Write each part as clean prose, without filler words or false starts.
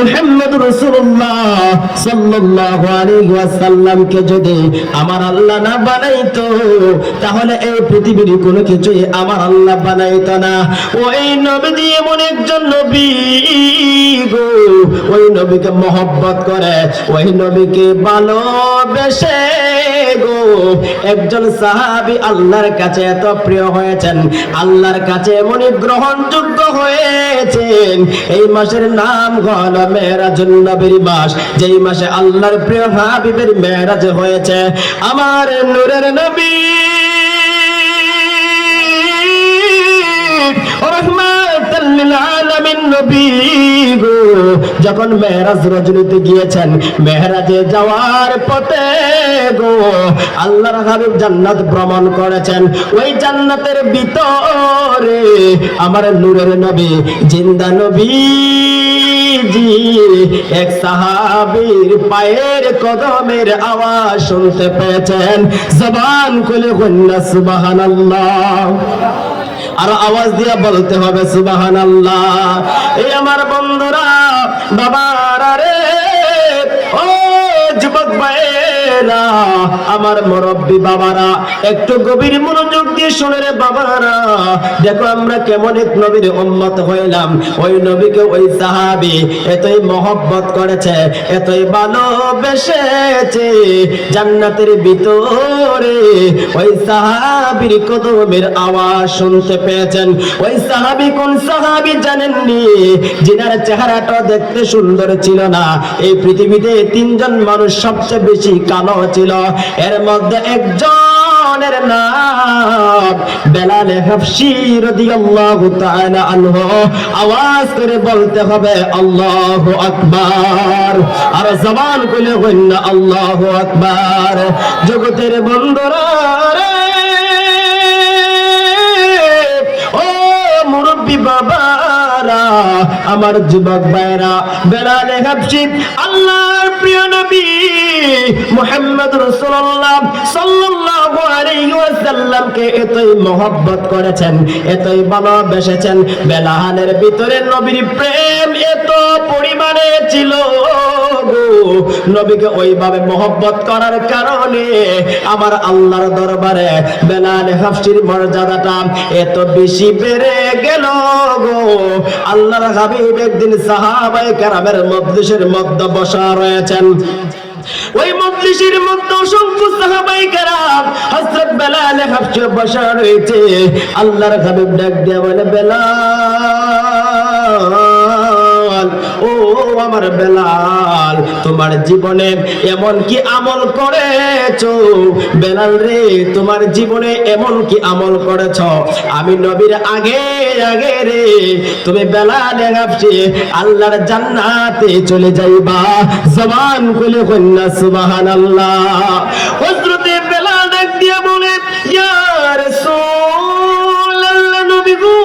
মুহাম্মদুর রাসূলুল্লাহ সাল্লাল্লাহু আলাইহি ওয়াসাল্লামকে যদি আমার আল্লাহ না বানাইতো তাহলে এই পৃথিবীর কোনো কিছুই আমার আল্লাহ বানাইতো না। ওই নবী এমন একজন নবী গো, ওই নবীকে মহব্বত করে, ওই নবীকে ভালোবেসে গো একজন সাহাবী আল্লাহর কাছে এত প্রিয় হয়েছেন, আল্লাহর কাছে এমনই গ্রহণযোগ্য হয়েছেন। এই মাসের নাম হলো মেরাজুন নবীর মাস, যেই মাসে আল্লাহর প্রিয় হাবিবের মেরাজ হয়েছে। আমার নূরের নবী রাহমাতাল লিল আলামিন নবী গো যখন মেরাজ রজনীতে গিয়েছেন, মেরাজে যাওয়ার পথে গো আল্লাহর হাবিব জান্নাত ভ্রমণ করেছেন। ওই জান্নাতের ভিতরে আমার নূরের নবী জিন্দা নবীজি এক সাহাবীর পায়ের কদমের আওয়াজ শুনতে পেয়েছেন। জবান খুলে বললেন সুবহানাল্লাহ, আর আওয়াজ দিয়ে বলতে হবে সুবহানাল্লাহ। এই আমার বন্ধুরা, বাবারা রে, ও যুবক ভাইরা, আমার মুরব্বী বাবারা, একটু গভীর মনোযোগ দিয়ে শুনে রে বাবারা। দেখো আমরা কেমন এক নবীর উম্মত হইলাম। ওই নবীকে ওই সাহাবী এতই মহব্বত করেছে, এতই ভালোবেসেছে, জান্নাতের ভিতরে ওই সাহাবীর কদমের আওয়াজ শুনতে পেয়েছেন। ওই সাহাবী কোন সাহাবী জানেননি? যিনার চেহারাটা দেখতে সুন্দর ছিল না। এই পৃথিবীতে তিনজন মানুষ সবচেয়ে বেশি কালো ছিল, এর মধ্যে একজনের নাম বেলাল হাবশী রাদিয়াল্লাহু তাআলা আনহু। আওয়াজ করে বলতে হবে আল্লাহু আকবার, আর জবান খুলে বলুন আল্লাহু আকবার। জগতের বন্ধুরা রে, ও মুরব্বী বাবারা, আমার যুবক ভাইরা, বেলাল হাবশী আল্লাহর প্রিয় নবী মুহাম্মদ রাসূলুল্লাহ সাল্লাল্লাহু আলাইহি ওয়াসাল্লামকে এতই মহব্বত করেছেন, এতই ভালোবেসেছেন। বেলালের ভিতরে নবীর প্রেম এত পরিমাণে ছিল গো, নবীকে ওইভাবে মহব্বত করার কারণে আমার আল্লাহর দরবারে বেলাল হাবশীর মর্যাদাটা এত বেশি বেড়ে গেল গো। আল্লাহর হাবিব একদিন সাহাবায়ে কেরামের মজলিসের মধ্যে বসা রয়েছেন। ওই মজলিসের মধ্যে অসংখ্য সাহাবায়ে কেরাম, হযরত বেলাল হাবশী বসা রয়েছে। আল্লাহর হাবিব ডাক দিয়ে বলে, বেলাল, ও আমার বেলাল, তোমার জীবনে এমন কি আমল করেছো? বেলাল রে, তোমার জীবনে এমন কি আমল করেছো? আমি নবীর আগে আগে রে তুমি বেলাল হাবশী আল্লাহর জান্নাতে চলে যাইবা। জবান খুলে বলুন সুবহানাল্লাহ। হযরতে বেলাল ডাক দিয়ে বলে, ইয়া রাসূলুল্লাহ, নবী গো,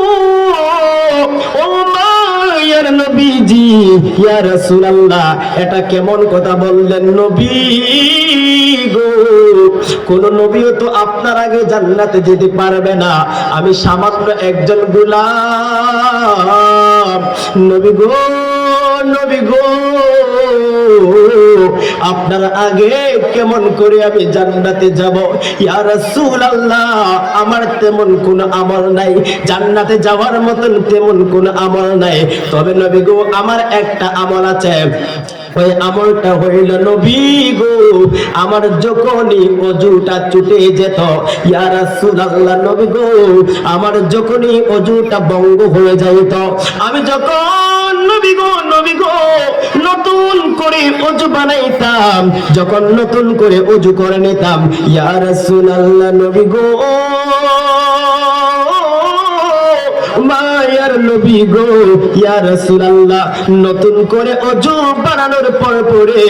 ও মায়ের নবীজি, ইয়া রাসূলুল্লাহ, এটা কেমন কথা বললেন নবী গো? কোন নবীও তো আপনার আগে জান্নাতে যেতে পারবে না, আমি সামান্য একজন গোলাম। নবী গো, নবী গো, আপনার আগে কেমন করে আমি জান্নাতে যাব? ইয়া রাসূলুল্লাহ, আমার তেমন কোন আমল নাই, জান্নাতে যাওয়ার মতন তেমন কোন আমল নাই, তবে নবী গো আমার একটা আমল আছে। ওই আমলটা হইল নবী গো, আমার যখনই ওযুটা ছুটে যেত, ইয়া রাসূলুল্লাহ নবী গো, আমার যখনই ওযুটা ভঙ্গ হয়ে যাইত, আমি যখন নবী গো, নবী গো নতুন করে ওযু বানাইতাম, যখন নতুন করে ওযু করে নিতাম, ইয়া রাসূলুল্লাহ নবী গো, মায়ার নবী গো, ইয়া রাসূলুল্লাহ, নতুন করে ওযু বানানোর পরে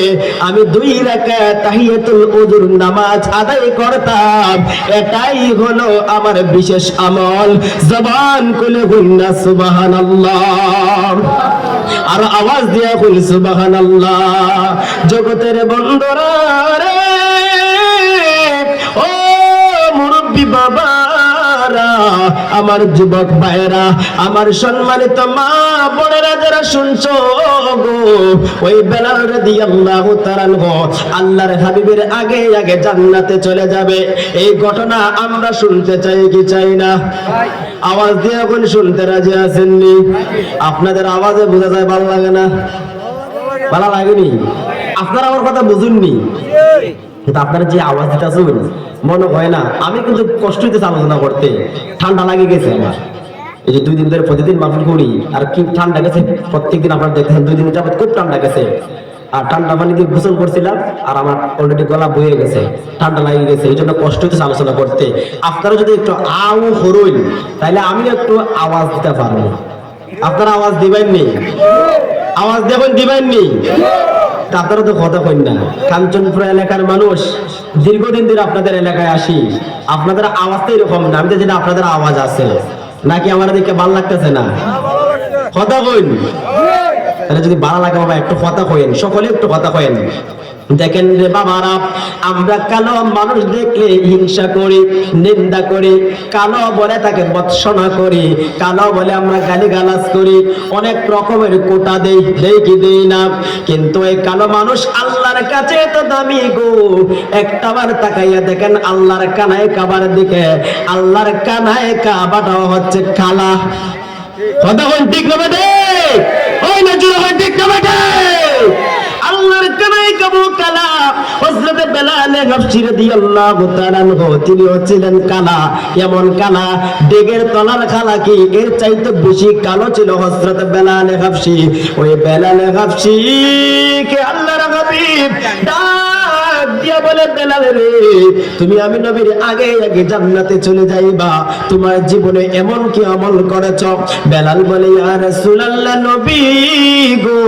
আমি 2 রাকাত তাহিয়াতুল ওযুর নামাজ আদায় করতাম। এটাই হলো আমার বিশেষ আমল। জবান খুলে বলুন সুবহানাল্লাহ, আর আওয়াজ দিয়ে বলুন সুবহানাল্লাহ। জগতের বন্ধুরা রে, ও মুরব্বী বাবা বাবারা, আমার যুবক ভাইরা, আমার সম্মানিত মা বোনেরা যারা শুনছো গো, ওই বেলাল রাদিয়াল্লাহু তাআলা আল্লাহর হাবিবের আগে আগে জান্নাতে চলে যাবে। এই ঘটনা আমরা শুনতে চাই কি চাই না? আওয়াজ দিয়ে এখন শুনতে রাজি আছেননি? আপনাদের আওয়াজে বোঝা যায় ভালো লাগে না? ভালো লাগেনি? আপনারা আমার কথা বুঝুননি, কিন্তু আপনারা যে আওয়াজ দিতে আসবেন মনে হয় না। আমি কিন্তু কষ্ট হইতেছে আলোচনা করতে, ঠান্ডা লাগে গেছে আমার। এই যে 2 দিন ধরে প্রতিদিন মাহফিল করি, আর কি ঠান্ডা গেছে। প্রত্যেকদিন আপনারা দেখেন 2 দিন যাবত খুব ঠান্ডা গেছে। আর ঠান্ডা পানি দিয়ে গোসল করছিলাম, আর আমার অলরেডি গলা বয়ে গেছে, ঠান্ডা লাগে গেছে, এই জন্য কষ্ট হচ্ছে আলোচনা করতে। আপনারা যদি একটু আও হরইন তাহলে আমি একটু আওয়াজ দিতে পারবো। আপনারা আওয়াজ দিবেননি? আওয়াজ দেবেন দিবেননি? আপনারা তো কথা কইন না। কাঞ্চনপুর এলাকার মানুষ, দীর্ঘদিন ধরে আপনাদের এলাকায় আসি, আপনাদের আওয়াজটা এরকম না। আমি তো জানি আপনাদের আওয়াজ আছে নাকি, আমার দিকে ভালো লাগতেছে না? কথা কইন। তাহলে যদি ভালো লাগে বাবা একটু কথা কইন, সকলে একটু কথা কইন। দেখেন রে বাবারা, আমরা কালো মানুষ দেখলে হিংসা করি, নিন্দা করি, কালো বলে তাকে ভৎসনা করি, কালো বলে আমরা গালিগালাজ করি, অনেক রকমের কোটা দেই কি দেই না। কিন্তু এই কালো মানুষ আল্লাহর কাছে তো দামি গো। একটাবার তাকাইয়া দেখেন আল্লাহর কানায় কাবার দিকে, আল্লাহর কানায় কাবাটাও হচ্ছে কালা। কথা বল ঠিক না বেটে? ওই না জোরে হয় ঠিক না বেটে? আল্লাহর কানায় কাবু কালা। হযরত বেলাল হাবশী রাদিয়াল্লাহু তাআলা আনহু তিনিও ছিলেন কালা। এমন কালা, ডেগের তলার কালা কি এর চাইতে বেশি কালো ছিল হযরত বেলাল হাবশী। ওই বেলাল হাবশী কে আল্লাহর হাবিব ডাক দিয়া বলে, বেলাল রে, তুমি আমি নবীর আগে আগে জান্নাতে চলে যাইবা, তোমার জীবনে এমন কি আমল করেছ? বেলাল বলে, ইয়া রাসূলুল্লাহ, নবী গো,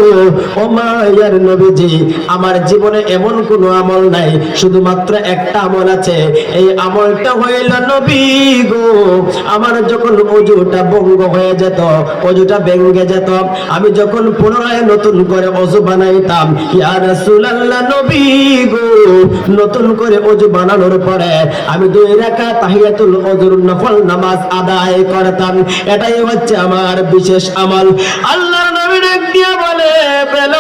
ও মায়ার নবীজি, আমার জীবনে এমন কোনো আমল নাই, শুধুমাত্র একটা আমল আছে। এই আমলটা হইল নবী গো, আমার যখন ওযুটা ভঙ্গ হয়ে যেত, ওযুটা ভেঙে যেত, আমি যখন পুনরায় নতুন করে ওযু বানাইতাম, ইয়া রাসূলুল্লাহ নবী গো, নতুন করে ওযু বানানোর পরে আমি 2 রাকাত তাহিয়াতুল ওযুর নফল নামাজ আদায় করতাম। এটাই হচ্ছে আমার বিশেষ আমল। আল্লাহর নবী ডাক দিয়া বলে, বেলাল,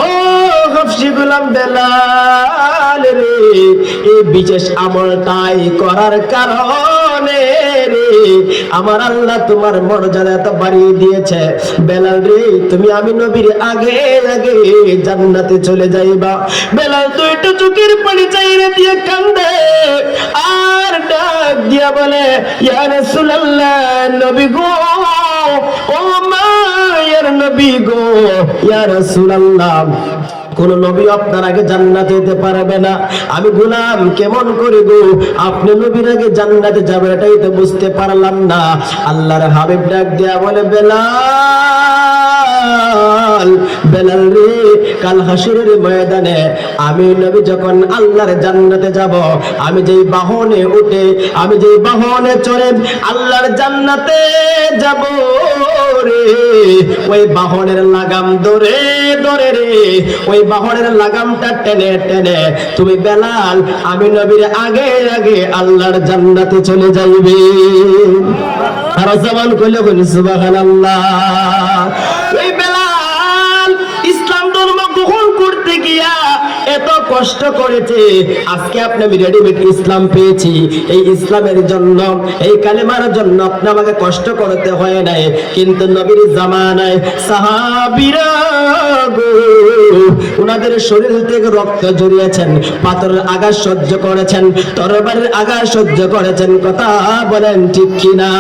ও হাবশী গোলাম বেলাল রে, এই বিশেষ আমলটাই করার কারণে রে আমার আল্লাহ তোমার মর্যাদা এত বাড়িয়ে দিয়েছে। বেলাল রে, তুমি আমি নবীর আগে আগে জান্নাতে চলে যাইবা। বেলাল 2টা চোখের পানি চাইরে দিয়ে কান্দে, আর ডাক দিয়া বলে, ইয়া রাসূলুল্লাহ, নবী গো, ও মায়ের নবী গো, ইয়া রাসূলুল্লাহ, কোন নবী আপনার আগে জান্নাতে যেতে পারবে না। আমি গোলাম কেমন করে গো আপনি নবীর আগে জান্নাতে যাবেন, এটাই তো বুঝতে পারলাম না। আল্লাহর হাবিব ডাক দিয়া বলে, বেলাল, বেলাল রে, কাল হাসরের ময়দানে আমি নবী যখন আল্লাহর জান্নাতে যাব, আমি যেই বাহনে উঠে, আমি যেই বাহনে চড়ে আল্লাহর জান্নাতে যাব রে, ওই বাহনের লাগাম ধরে ধরে রে, ওই বাহনের লাগামটা টেনে টেনে তুমি বেলাল আমি নবীর আগে আগে আল্লাহর জান্নাতে চলে যাইবে। আর জবান কইলে বলি সুবহানাল্লাহ। ওই বেলাল ইসলাম ধর্ম গ্রহণ করতে গিয়া এত কষ্ট করেছে, আজকে আপনি আমি রেডিমেড ইসলাম পেয়েছি। এই ইসলামের জন্য, এই কালেমার জন্য আপনি আমাকে কষ্ট করতে হয় নাই। কিন্তু নবীর জামানায় সাহাবীরা গো, ওনাদের শরীর থেকে রক্ত ঝরিয়েছেন, পাথরের আঘাত সহ্য করেছেন, তরবারির আঘাত সহ্য করেছেন। কথা বলেন ঠিক কিনা?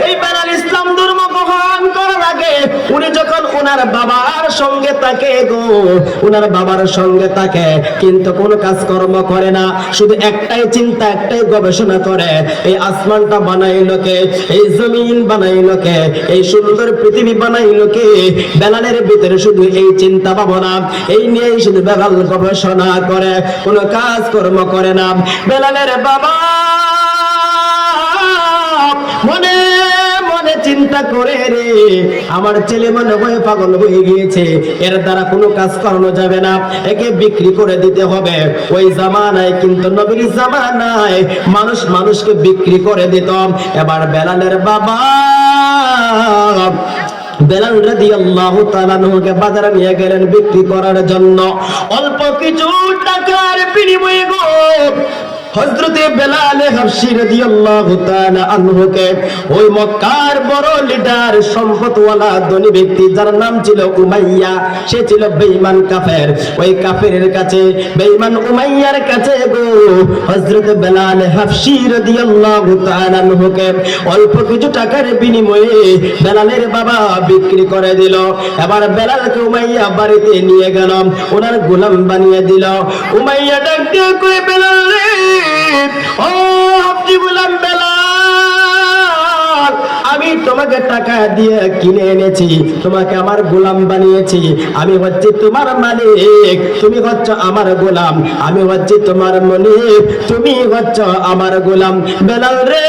এই বেলাল ইসলাম ধর্ম গ্রহণ করার আগে উনি যখন ওনার বাবার সঙ্গে থাকে গো, ওনার বাবার সঙ্গে থাকে, কিন্তু কোনো কাজকর্ম করে না, শুধু একটাই চিন্তা, একটাই গবেষণা করে, এই আসমানটা বানাইলো কে, এই জমিন বানাইলো কে, এই সুন্দর পৃথিবী বানাইলো কে। বেলালের ভিতরে শুধু এই চিন্তা ভাবনা, এই নিয়েই শুধু বেলাল গবেষণা করে, কোনো কাজকর্ম করে না। বেলালের বাবা মনে মনে চিন্তা করে রে আমার ছেলে মনে হয় পাগল হয়ে গিয়েছে, এর দ্বারা কোনো কাজ করানো যাবে না, একে বিক্রি করে দিতে হবে। ওই জামানায় কিন্তু নবীর জামানায় মানুষ মানুষকে বিক্রি করে দিত। এবার বেলালের বাবা বেলাল রাদিয়াল্লাহু তাআলা আনহুকে বাজারে নিয়ে গেলেন বিক্রি করার জন্য। অল্প কিছু টাকার বিনিময়ে গো হযরতে বেলাল হাবশী রাদিয়াল্লাহু তাআলা আনহুকে ওই মক্কার বড় লিডার সম্পদওয়ালা ধনী ব্যক্তি যার নাম ছিল উমাইয়া, সে ছিল বেঈমান কাফের, ওই কাফেরের কাছে বেঈমান উমাইয়ার কাছে গো হযরতে বেলাল হাবশী রাদিয়াল্লাহু তাআলা আনহুকে অল্প কিছু টাকার বিনিময়ে বেলালের বাবা বিক্রি করে দিল। এবার বেলালকে উমাইয়া বাড়িতে নিয়ে গেল, ওনার গোলাম বানিয়ে দিল। উমাইয়া ডাক দিয়ে কই বেলাল রে, ও আপনি গোলাম বেলাল, আমি তোমাকে টাকা দিয়ে কিনে এনেছি, তোমাকে আমার গোলাম বানিয়েছি, আমি হচ্ছে তোমার মালিক, তুমি হচ্ছ আমার গোলাম, আমি হচ্ছে তোমার মালিক, তুমি হচ্ছ আমার গোলাম। বেলাল রে,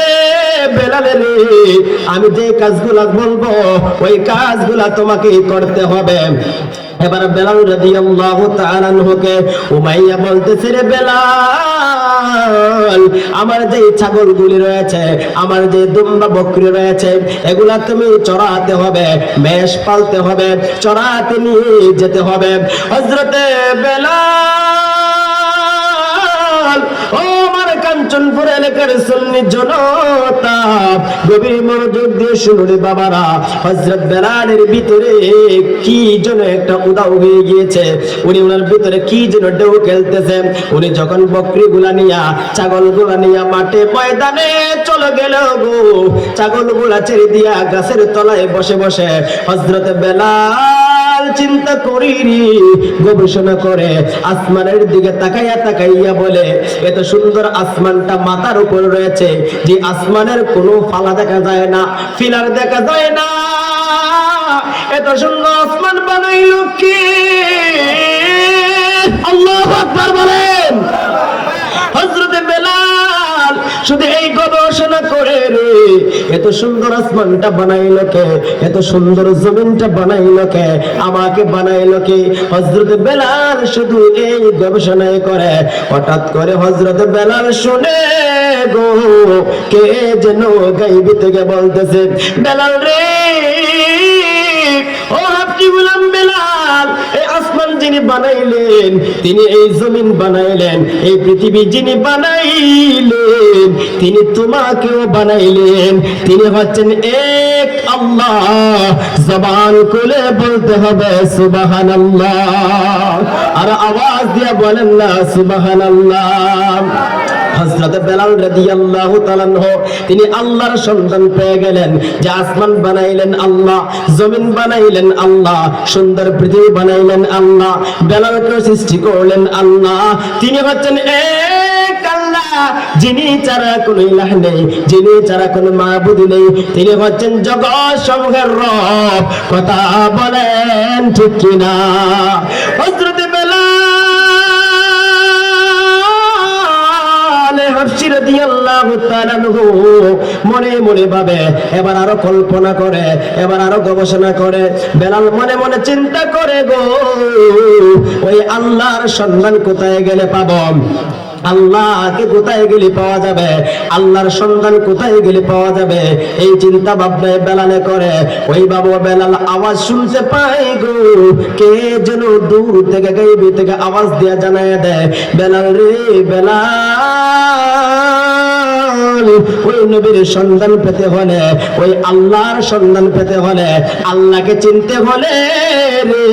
বেলাল রে, আমি যে কাজগুলা বলবো ওই কাজগুলা তোমাকে করতে হবে। এবার বেলাল রাদিয়াল্লাহু তাআলা আনহুকে উমাইয়া বলতেছে, রে বেলাল, আমার যে ছাগলগুলি রয়েছে, আমার যে দুম্বা বকরি রয়েছে, এগুলা তুমি চড়াতে হবে, মেষ পালতে হবে, চড়াতে নিয়ে যেতে হবে। হযরতে বেলাল, ও আমার কাঞ্চনপুর এলাকার সুন্নি জনতা, গভীর মনোযোগ দিয়ে শুনুন বাবারা, হযরত বেলালের ভিতরে কি যেন একটা উদাও হয়ে গিয়েছে, উনি ওনার ভিতরে কি যেন ঢেউ খেলতেছে। উনি যখন বকরিগুলা নিয়া ছাগলগুলা নিয়া মাঠে ময়দানে চলে গেল গো, ছাগলগুলা ছেড়ে দিয়া গাছের তলায় বসে বসে হযরত বেলাল চিন্তা করিনি, গবেষণা করে আসমানের দিকে তাকাইয়া তাকাইয়া বলে, এত সুন্দর আসমানটা মাথার উপর রয়েছে, যে আসমানের কোনো ফালা দেখা যায় না, ফিলার দেখা যায় না, এত সুন্দর আসমান বানাইল কে? আল্লাহু আকবার বলেন। হযরতে বেলাল শুধু এই গবেষণা করে রে, এত সুন্দর আসমানটা বানাইলো কে, এত সুন্দর জমিনটা বানাইলো কে, আমাকে বানাইলো কে? হযরতে বেলাল শুধু এই গবেষণায় করে, হঠাৎ করে হযরতে বেলাল শুনে গো কে যেন গায়েব থেকে বলতেছে, বেলাল রে, ও আপনি গোলাম বেলাল, এই আসমান যিনি বানাইলেন, তিনি এই জমিন বানাইলেন, এই পৃথিবী যিনি বানাইলেন, তিনি তোমাকেও বানাইলেন, তিনি হচ্ছেন এক আল্লাহ। জবান খুলে বলতে হবে সুবহানাল্লাহ, আর আওয়াজ দিয়ে বলেন না সুবহানাল্লাহ। হযরত বেলাল রাদিয়াল্লাহু তাআলা আনহু তিনি আল্লাহর সন্ধান পেয়ে গেলেন, যে আসমান বানাইলেন আল্লাহ, জমিন বানাইলেন আল্লাহ, সুন্দর পৃথিবী বানাইলেন আল্লাহ, বেলালকে সৃষ্টি করলেন আল্লাহ, তিনি হচ্ছেন এক আল্লাহ, যিনি ছাড়া কোনো ইলাহ নেই, যিনি ছাড়া কোনো মাবুদ নেই, তিনি হচ্ছেন জগৎ সমূহের রব। কথা বলেন ঠিক কিনা? হযরত বেলাল হাবশী রাদিয়াল্লাহু তাআলা আনহু মনে মনে ভাবে, এবার আরো কল্পনা করে, এবার আরো গবেষণা করে। বেলাল মনে মনে চিন্তা করে গো, ওই আল্লাহর সন্ধান কোথায় গেলে পাবো, আল্লাহকে কোথায় গেলে পাওয়া যাবে, আল্লাহর সন্ধান কোথায় গেলে পাওয়া যাবে, এই চিন্তা ভাবনায় বেলালে করে। ওই বাবা বেলাল আওয়াজ শুনতে পায় গো, কে যেন দূর থেকে গায়েব থেকে আওয়াজ দিয়ে জানায় দেয়, বেলাল রে বেলাল, ওই নবীর সন্ধান পেতে হলে, ওই আল্লাহর সন্ধান পেতে হলে, আল্লাহকে চিনতে হলে রে,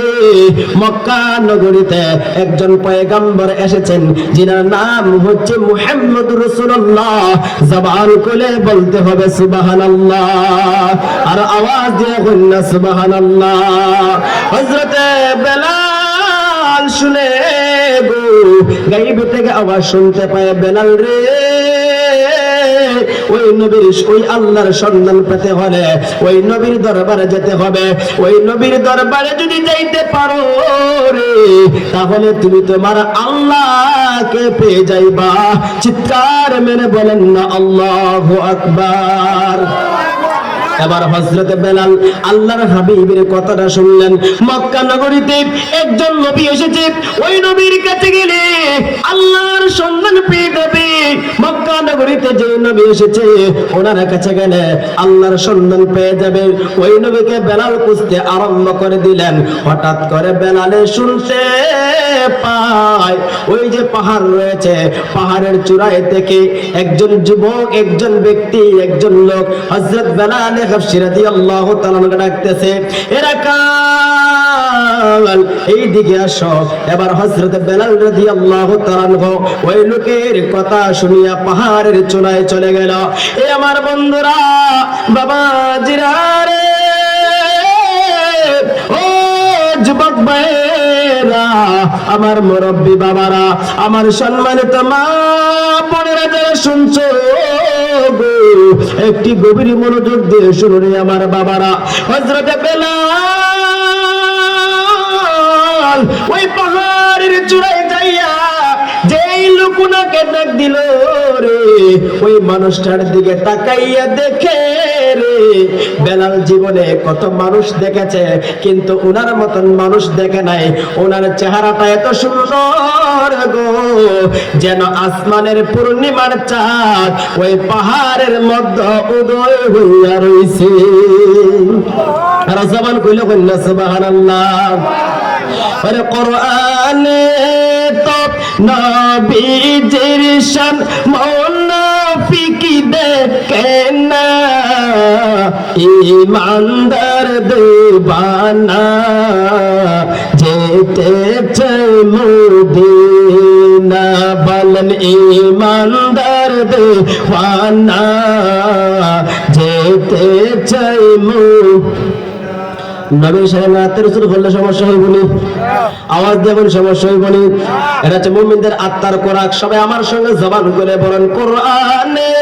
মক্কা নগরীতে একজন পয়গম্বর এসেছেন, যিনার নাম হচ্ছে মুহাম্মদুর রাসূলুল্লাহ। জবান খুলে বলতে হবে সুবহানাল্লাহ, আর আওয়াজ দিয়ে বলুন সুবহানাল্লাহ। হযরতে বেলাল শুনে গো, গায়েব থেকে আওয়াজ শুনতে পায়, বেলাল রে, ওই নবীর ওই আল্লাহর সন্ধান পেতে হলে ওই নবীর দরবারে যেতে হবে। ওই নবীর দরবারে যদি যাইতে পারো রে, তাহলে তুমি তোমার আল্লাহকে পেয়ে যাইবা। চিৎকার মেরে বলেন না আল্লাহু আকবার। এবার হযরত বেলাল আল্লাহর হাবিবের কথাটা শুনলেন। মক্কা নগরীতে একজন নবী এসেছে, ওই নবীর কাছে গেলে আল্লাহর সন্ধান পেয়ে যাবে। মক্কা নগরীতে যে নবী এসেছে ওনার কাছে গেলে আল্লাহর সন্ধান পেয়ে যাবে। ওই নবীকে বেলাল খুঁজতে আরম্ভ করে দিলেন। হঠাৎ করে বেলালে শুনতে পায় ওই যে পাহাড় রয়েছে, পাহাড়ের চূড়ায় থেকে একজন যুবক, একজন ব্যক্তি, একজন লোক হযরত বেলাল হাবশী রাদিয়াল্লাহু তাআলা ডাকতেছে, এরা কাল এইদিকে আসো। এবার হযরত বেলাল রাদিয়াল্লাহু তাআলা ওই লোকের কথা শুনিয়া পাহাড়ের চূড়ায় চলে গেল। এ আমার বন্ধুরা, বাবাজিরা রে, ও যুবক ভাইরা, আমার মুরব্বী বাবারা, আমার সম্মানিত মা বোনেরা যারা শুনছো, একটি গভীর মনোযোগ দিয়ে শুনুন আমার বাবারা। হযরত বেলাল ওই পাহাড়ের চূড়ায় যাইয়া যেই লোক উনাকে ডাক দিল রে, ওই মানুষটার দিকে তাকাইয়া দেখে রে, বেলাল জীবনে কত মানুষ দেখেছে কিন্তু উনার মতন মানুষ দেখে নাই। উনার চেহারাটা এত সুন্দর গো, যেন আসমানের পূর্ণিমার চাঁদ ওই পাহাড়ের মধ্যে উদয় হইয়া রইছে। আর জবান কইল কন্যা সুবহানাল্লাহ। আরে কোরআনে তো নবীজির শান মুনাফিক দেখে না, ঈমানদার দিওয়ানা যেতে চায় মদিনা। বলেন ঈমানদার দিওয়ানা যেতে চায় মদিনা। নবীর সামনে আত্মরসুল বললে সমস্যা হইবনি, আওয়াজ দিয়ে বলে সমস্যা হইবনি। এটা হচ্ছে মুমিনদের আত্মার কোরআন। সবাই আমার সঙ্গে জবান করে বলেন, কোরআনে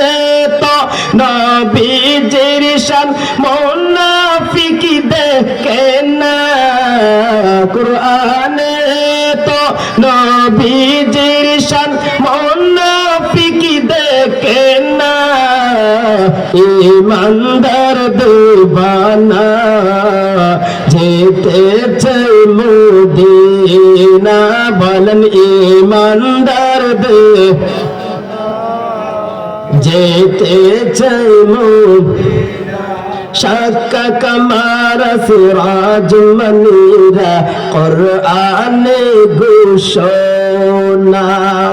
তো নবীজির শান মুনাফিক দেখে না, কোরআনে তো নবীজির শান মুনাফিক দেখে না, ঈমানদার দিওয়ানা যেতে চাই মদিনা। বলেন ঈমানদার যেতে চাই মদিনা। শাক্কা কামার সিরাজ মনিরা কোরআনে ঘোষণা।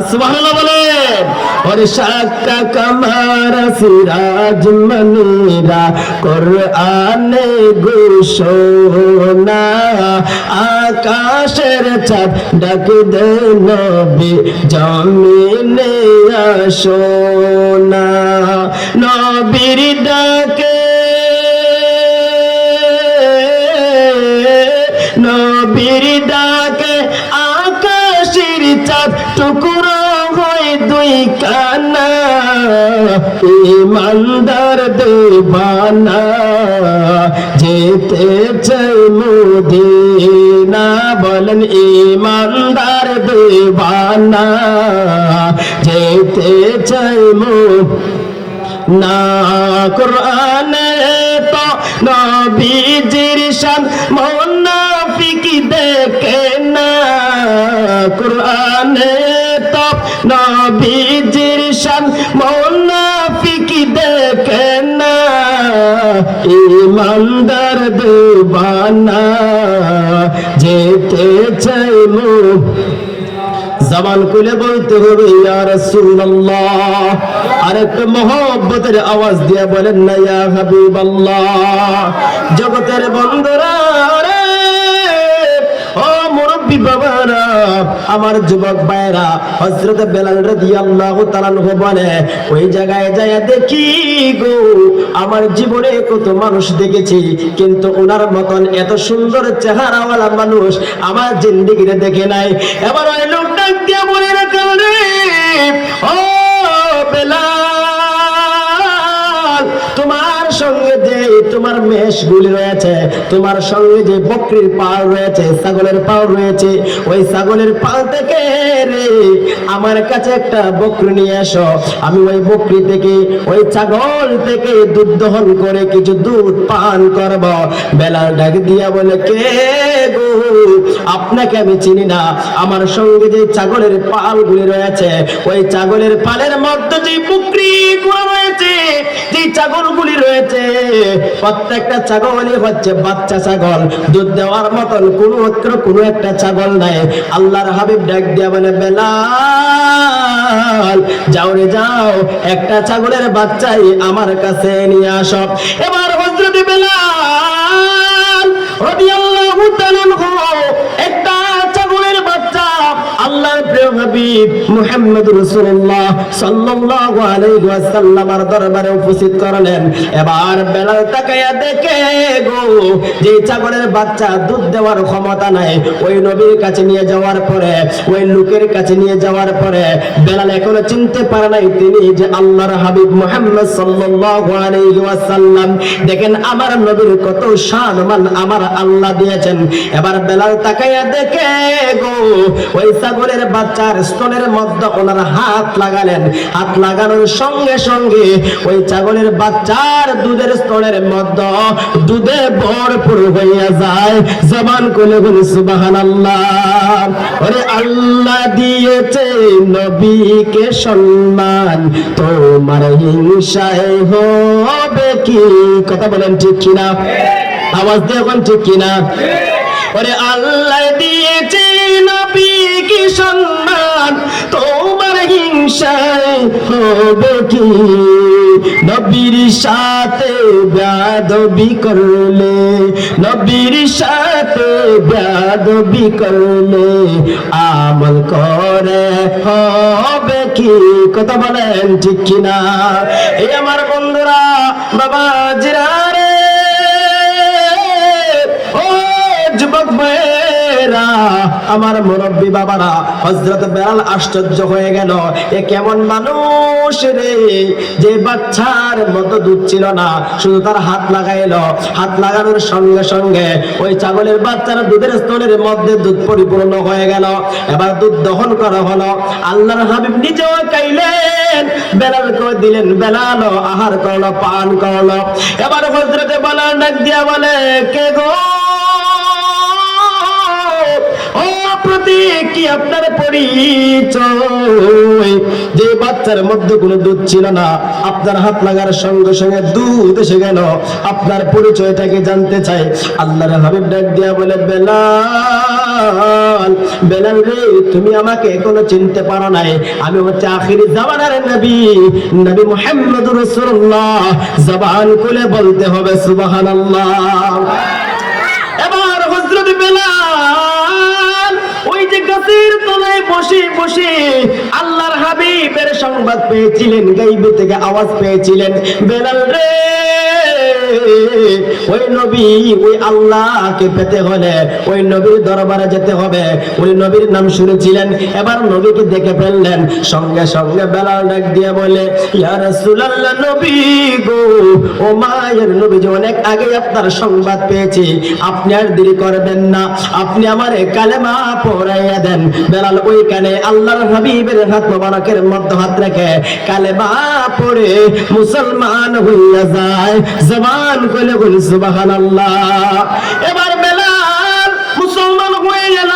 সুবহানাল্লাহ বলেন। ওরে শাক্কা কামার সিরাজ মনিরা কোরআনে ঘোষণা। আকাশের চাঁদ ডাক দে নবী জমিনে আসো না। নবীর ডাকে, নবীর ডাকে আকাশের চাঁদ টুকরো হয় দুই কানা। ঈমানদার দিওয়ানা যেতে চাই মদিনা। বলেন ঈমানদার দিওয়ানা যেতে চাই মদিনা। কোরআনে তো নবীজির শান মুনাফিক দেখে না, কোরআনে তো নবীজির শান মুনাফিক দেখে না, ঈমানদার দিওয়ানা যেতে চাই জবান খুলে বলতে হবে ইয়া রাসূলুল্লাহ। আর একটু মহব্বতের আওয়াজ দিয়ে বলেন না ইয়া হাবিবাল্লাহ। জগতের বন্ধুরা রে, ও মুরব্বি বাবারা, আমার যুবক ভাইরা, হযরত বেলাল রাদিয়াল্লাহু তাআলা বলে ওই জায়গায় যায় দেখি গো, আমার জীবনে কত মানুষ দেখেছি কিন্তু ওনার মতন এত সুন্দর চেহারাওয়ালা মানুষ আমার জিন্দেগিতে দেখে নাই। এবার ওই লোকটা দিয়ে বলে রাখল রে, ও বেলাল, তোমার সঙ্গে যে তোমার মেষগুলি রয়েছে, তোমার সঙ্গে যে বকরির পাল রয়েছে, ছাগলের পাল রয়েছে, ওই ছাগলের পাল থেকে রে আমার কাছে একটা বকরি নিয়ে এসো, আমি ওই বকরি থেকে ওই ছাগল থেকে দুধ দহন করে কিছু দুধ পান করব। বেলাল ডাক দিয়া বলে, কে গো? আপনাকে আমি চিনি না। আমার সঙ্গে যে ছাগলের পালগুলি রয়েছে, ওই ছাগলের পালের মধ্যে যে বকরিগুলো রয়েছে, যে ছাগলগুলি রয়েছে, প্রত্যেকটা ছাগলই হচ্ছে বাচ্চা ছাগল, দুধ দেওয়ার মতন কোনো একটা ছাগল নাই। আল্লাহর হাবিব ডাক দিয়া বলে, বেলাল যাও রে যাও, একটা ছাগলের বাচ্চাই আমার কাছে নিয়ে আসো। এবার হযরত বেলাল রাদিয়াল্লাহু তাআলা একটা ছাগলের বাচ্চা আল্লাহর প্রিয় হাবিব মুহাম্মদ রাসূলুল্লাহ সাল্লাল্লাহু আলাইহি ওয়াসাল্লামের দরবারে উপস্থিত করলেন। এবার বেলাল তাকায়া দেখে গো, যে ছাগলের বাচ্চা দুধ দেওয়ার ক্ষমতা নাই, ওই নবীর কাছে নিয়ে যাওয়ার পরে, ওই লোকের কাছে নিয়ে যাওয়ার পরে বেলাল এখনো চিনতে পারে নাই তিনি যে আল্লাহর হাবিব মুহাম্মদ সাল্লাল্লাহু আলাইহি ওয়াসাল্লাম। দেখেন আমার নবীর কত সম্মান আমার আল্লাহ দিয়েছেন। এবার বেলাল তাকায়া দেখে গো, ওই ছাগলের বাচ্চার স্তনের মধ্যে ওনার হাত লাগালেন। হাত লাগানোর সঙ্গে সঙ্গে ওই ছাগলের বাচ্চার দুধের স্তনের মধ্যে দুধে ভরপুর হইয়া যায়। জবান খুলে বলি সুবহানাল্লাহ। ওরে আল্লাহ দিয়েছে নবীকে সম্মান, তোমার হিংসায় হবে কি? কথা বলেন ঠিক কিনা? আওয়াজ দিয়ে এখন ঠিক কিনা? ওরে আল্লাহ দিয়েছে নবীকে সম্মান, তোমার হিংসায় হবে কি? নবীর সাথে বেয়াদবি করলে, নবীর সাথে বেয়াদবি করলে আমল করে হবে কি? কথা বলেন ঠিক কিনা? এই আমার বন্ধুরা, বাবা জিরারে, ও যুবক ভাইরা, আমার মুরব্বী বাবারা, হযরত বেলাল আশ্চর্য হয়ে গেল, এ কেমন মানুষ রে, যে বাচ্চার মতো দুধ ছিল না, শুধু তার হাত লাগাইলো, হাত লাগানোর সঙ্গে সঙ্গে ওই ছাগলের বাচ্চার দুধের স্তনের মধ্যে দুধ পরিপূর্ণ হয়ে গেল। এবার দুধ দহন করা হলো, আল্লাহর হাবিব নিজেও খাইলেন, বেলালকে দিলেন, বেলাল আহার করলো, পান করলো। এবার হযরতে বেলাল ডাক দিয়া বলে, কে গো? কি আপনার পরিচয়? যে বাচ্চার মধ্যে কোনো দুধ ছিল না, আপনার হাত লাগার সঙ্গে সঙ্গে দুধ এসে গেল, আপনার পরিচয়টাকে জানতে চাই। আল্লাহর হাবিব ডাক দিয়া বলে, বেলাল, বেলাল রে, তুমি আমাকে এখনো চিনতে পারো নাই, আমি হচ্ছে আখিরি জামানার নবী, নবী মুহাম্মদুর রাসূলুল্লাহ। জবান খুলে বলতে হবে সুবহানাল্লাহ। এবার হযরত বেলাল ওই যে গাছের তলায় বসে বসে আল্লাহর হাবিবের সংবাদ পেয়েছিলেন, গায়ব থেকে আওয়াজ পেয়েছিলেন, বেলাল রে, ওই নবী, ওই আল্লাহকে পেতে হলে ওই নবীর দরবারে যেতে হবে। ওই নবীর নাম শুনেছিলেন, এবার নবীকে দেখে ফেললেন। সঙ্গে সঙ্গে বেলাল ডাক দিয়ে বলে, ইয়া রাসূলুল্লাহ, নবী গো, ও মায়ের নবী, যে অনেক আগে আপনার সংবাদ পেয়েছি, আপনি আর দেরি করবেন না, আপনি আমার কালেমা পড়াইয়া দেন। বেলাল ওইখানে আল্লাহর হাবিবের হাত মোবারকের মধ্যে হাত রেখে কালেমা পড়ে মুসলমান হইয়া যায়। জবান খুলে বলি সুবহানাল্লাহ। এবার বেলাল মুসলমান হয়ে গেল,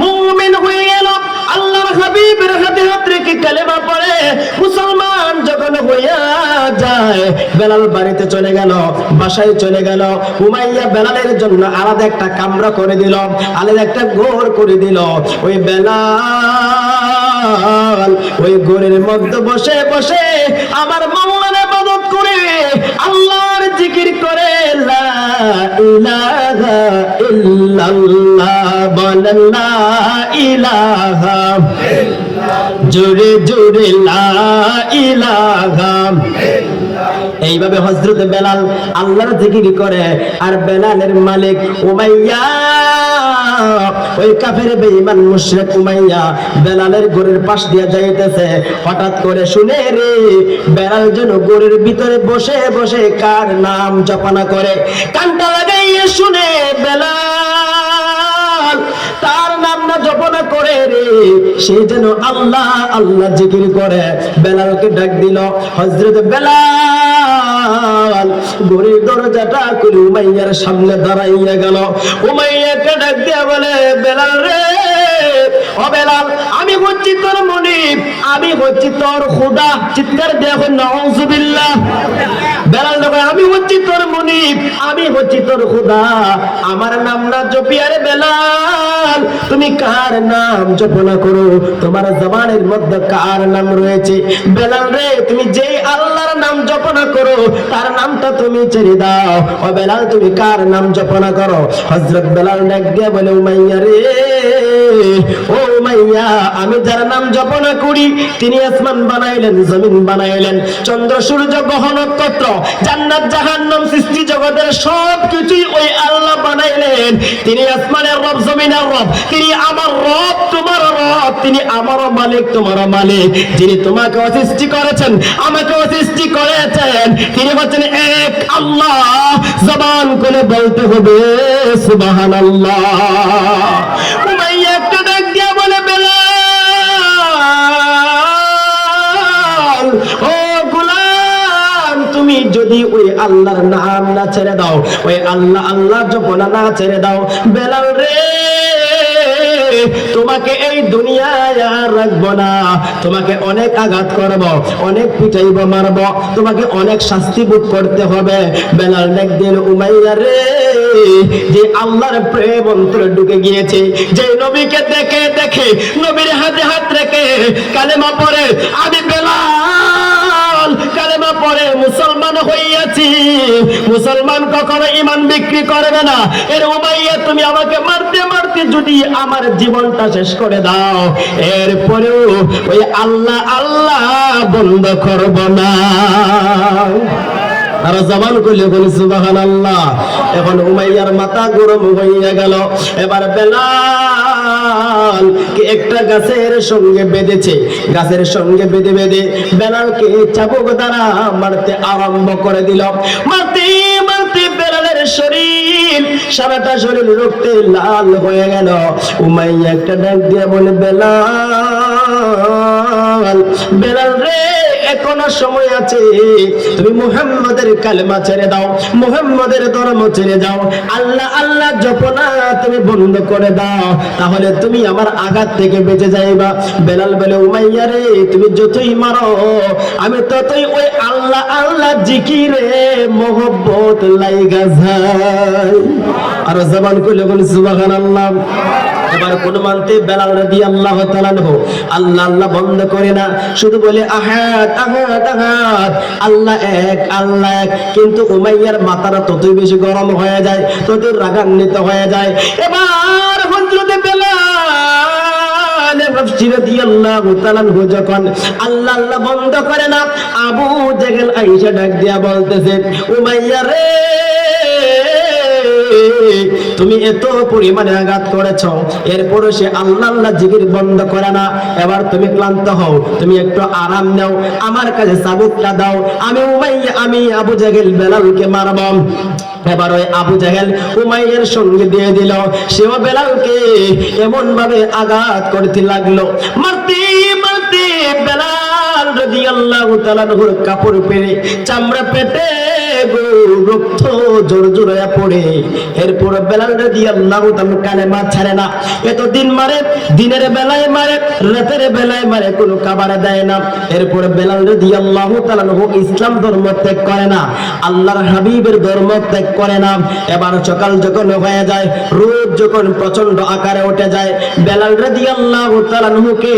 মুমিন হয়ে গেল। আল্লাহর হাবিবের হাতে হাত রেখে কালেমা পড়ে মুসলমান যখন হইয়া যায়, বেলাল বাড়িতে চলে গেল, বাসায় চলে গেল। উমাইয়া বেলালের জন্য আলাদা একটা কামরা করে দিল, আলাদা একটা ঘর করে দিল। ওই বেলাল ওই ঘরের মধ্যে বসে বসে আমার মাওলার ইবাদত করে, আল্লাহর জিকির করে, লা ইলাহা ইল্লাল্লাহ, বলেন লা ইলাহা, জোরে জোরে লা ইলাহা। এইভাবে হযরত বেলাল আল্লাহর জিকির করে। আর বেলালের মালিক উমাইয়া ওই কাফের বেঈমান মুশরিক উমাইয়া বেলালের ঘরের পাশ দিয়ে যাইতেছে। হঠাৎ করে শুনে রে বেলাল যেন ঘরের ভিতরে বসে বসে কার নাম জপনা করে। কানটা লাগাইয়ে শুনে বেলাল তার নাম না জপনা করে রে, সে যেন আল্লাহ আল্লাহ জিকির করে। বেলালকে ডাক দিল, হযরত বেলাল ঘরের দরজাটা খুলে উমাইয়ার সামনে দাঁড়াইয়া গেল। উমাইয়াকে ডাক দিয়া বলে, বেলাল রে, ও বেলাল, আমি হচ্ছি তোর মুনিব, আমি হচ্ছি তোর খোদা। চিৎকার দেখো নাউজুবিল্লাহ। বেলাল দেখো, আমি হচ্ছি তোর মুনিব, আমি হচ্ছি তোর খোদা, আমার নাম না জপিয়ারে বেলাল, তুমি কার নাম জপনা করো? তোমার জবানের মধ্যে কার নাম রয়েছে? বেলাল রে, তুমি যেই আল্লাহর নাম জপনা করো তার নামটা তুমি ছেড়ে দাও। ও বেলাল, তুমি কার নাম জপনা করো? হযরত বেলাল ডাক দিয়ে বলে, উমাইয়া রে, ও উমাইয়া, আমি যার নাম জপনা করি তিনি আসমান বানাইলেন, জমিন বানাইলেন, চন্দ্র সূর্য গ্রহ নক্ষত্র, জান্নাত জাহান্নাম, সৃষ্টি জগতের সব কিছুই ওই আল্লাহ বানাইলেন। তিনি আসমানের রব, জমিনের রব, তিনি আমার রব, তোমার রব, তিনি আমারও মালিক, তোমারও মালিক। যিনি তোমাকে সৃষ্টি করেছেন, আমাকে সৃষ্টি করেছেন, তিনি হচ্ছেন এক আল্লাহ। জবান করে বলতে হবে সুবহানাল্লাহ। উমাইয়া একটা ডাক দিয়া বলে, বেলাল, ও গোলাম, তুমি যদি ওই আল্লাহর নাম না ছেড়ে দাও, ওই আল্লাহ আল্লাহ জপনা না ছেড়ে দাও, বেলাল রে, তোমাকে এই দুনিয়ায় আর রাখবো না, তোমাকে অনেক আঘাত করব, অনেক পিটাইব, মারব, তোমাকে অনেক শাস্তি ভোগ করতে হবে। বেলাল একদিন, উমাইয়া রে, যে আল্লাহর প্রেম অন্তরে ঢুকে গিয়েছে, যে নবীকে দেখে দেখে নবীর হাতে হাত রেখে কালেমা পড়ে, আমি বেলাল কালেমা পড়ে মুসলমান হইয়াছি, মুসলমান কখনো ঈমান বিক্রি করবে না। এর উমাইয়া, তুমি আমাকে মারতে মারতে যদি আমার জীবনটা শেষ করে দাও, এরপরেও ওই আল্লাহ আল্লাহ বন্ধ করব না। আর জবান করলে বলি সুবহানাল্লাহ। এখন উমাইয়ার মাথা গরম হইয়া গেল। এবার বেলাল কে একটা গাছের সঙ্গে বেঁধেছে, গাছের সঙ্গে বেঁধে বেঁধে বেলালকে চাবুক দ্বারা মারতে আরম্ভ করে দিল। মারতে মারতে বেলালের শরীর, সারাটা শরীর রক্তে লাল হয়ে গেল। উমাইয়া একটা ডাক দিয়ে বলে, বেলাল, বেলাল রে, এখনো সময় আছে, তুমি মুহাম্মাদের কালেমা ছেড়ে দাও, মুহাম্মাদের ধর্ম ছেড়ে দাও, আল্লাহ আল্লাহ জপনা তুমি বন্ধ করে দাও, তাহলে তুমি আমার আঘাত থেকে বেঁচে যাইবা। বেলাল বলে, উমাইয়া রে, তুমি যতই মারো আমি ততই ওই আল্লাহ আল্লাহ জিকিরে মোহব্বত লাইগা যায়। আর জবান খুলে বলি সুবহানাল্লাহ। এবার কোন মানতে বেলাল রাদিয়াল্লাহু তাআলা আল্লাহ আল্লাহ বন্ধ করে না, শুধু বলে আহাদ আহাদ আহাদ, আল্লাহ এক আল্লাহ এক। কিন্তু উমাইয়ার মাথাটা ততই বেশি গরম হয়ে যায়, ততই রাগান্বিত হয়ে যায়। এবার হযরত বেলাল রাদিয়াল্লাহু তাআলা যখন আল্লাহ আল্লাহ বন্ধ করে না, আবু জেহেল আয়েশা ডাক দিয়া বলতেছে, উমাইয়া রে, তুমি এত পরিমাণে আঘাত করেছো, এরপরও সে আল্লাহ আল্লাহ জিকির বন্ধ করে না। এবার তুমি ক্লান্ত হও, তুমি একটু আরাম নাও, আমার কাছে চাবুকটা দাও, আমি উমাইয়া, আমি আবু জেহেল বেলালকে মারব। এবার ওই আবু জেহেল উমাইয়ার সঙ্গে দিয়ে দিল, সেও বেলালকে এমন ভাবে আঘাত করতে লাগলো। মারতে মারতে বেলাল রাদিয়াল্লাহু তাআলা কাপড় পেরে চামড়া পেটে রক্ত জোরজোড়ায়া পড়ে। এরপর বেলাল রাদিয়াল্লাহু তাআলা কালেমা ছাড়ে না। এতদিন মারে, দিনের বেলায় মারে, রাতের বেলায় মারে, কোনো খাবার দেয় না। এরপর বেলাল রাদিয়াল্লাহু তাআলা ইসলাম ধর্ম ত্যাগ করে না, আল্লাহর হাবিবের ধর্ম ত্যাগ করে না। এবার সকাল যখন হয়ে যায়, রোদ যখন প্রচন্ড আকারে উঠে যায়, বেলাল রাদিয়াল্লাহু তাআলা কে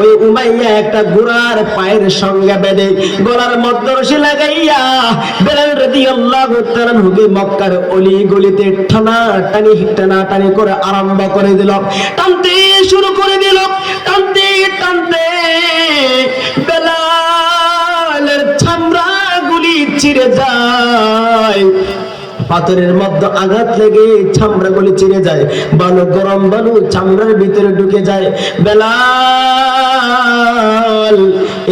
ওই উমাইয়া একটা ঘোড়ার পায়ের সঙ্গে বেঁধে গলার মধ্যে রশি লাগাইয়া বেলাল রাদিয়াল্লাহু তাআলা মক্কার অলি গলিতে টানাটানি করে আরম্ভ করে দিল, টানতে শুরু করে দিল। টানতে টানতে বেলালের চামড়া গুলি ছিঁড়ে যায়, পাথরের মধ্যে আঘাত লেগে চামড়াগুলি ছিঁড়ে যায়, বালু গরম বালু চামড়ার ভিতরে ঢুকে যায়। বেলাল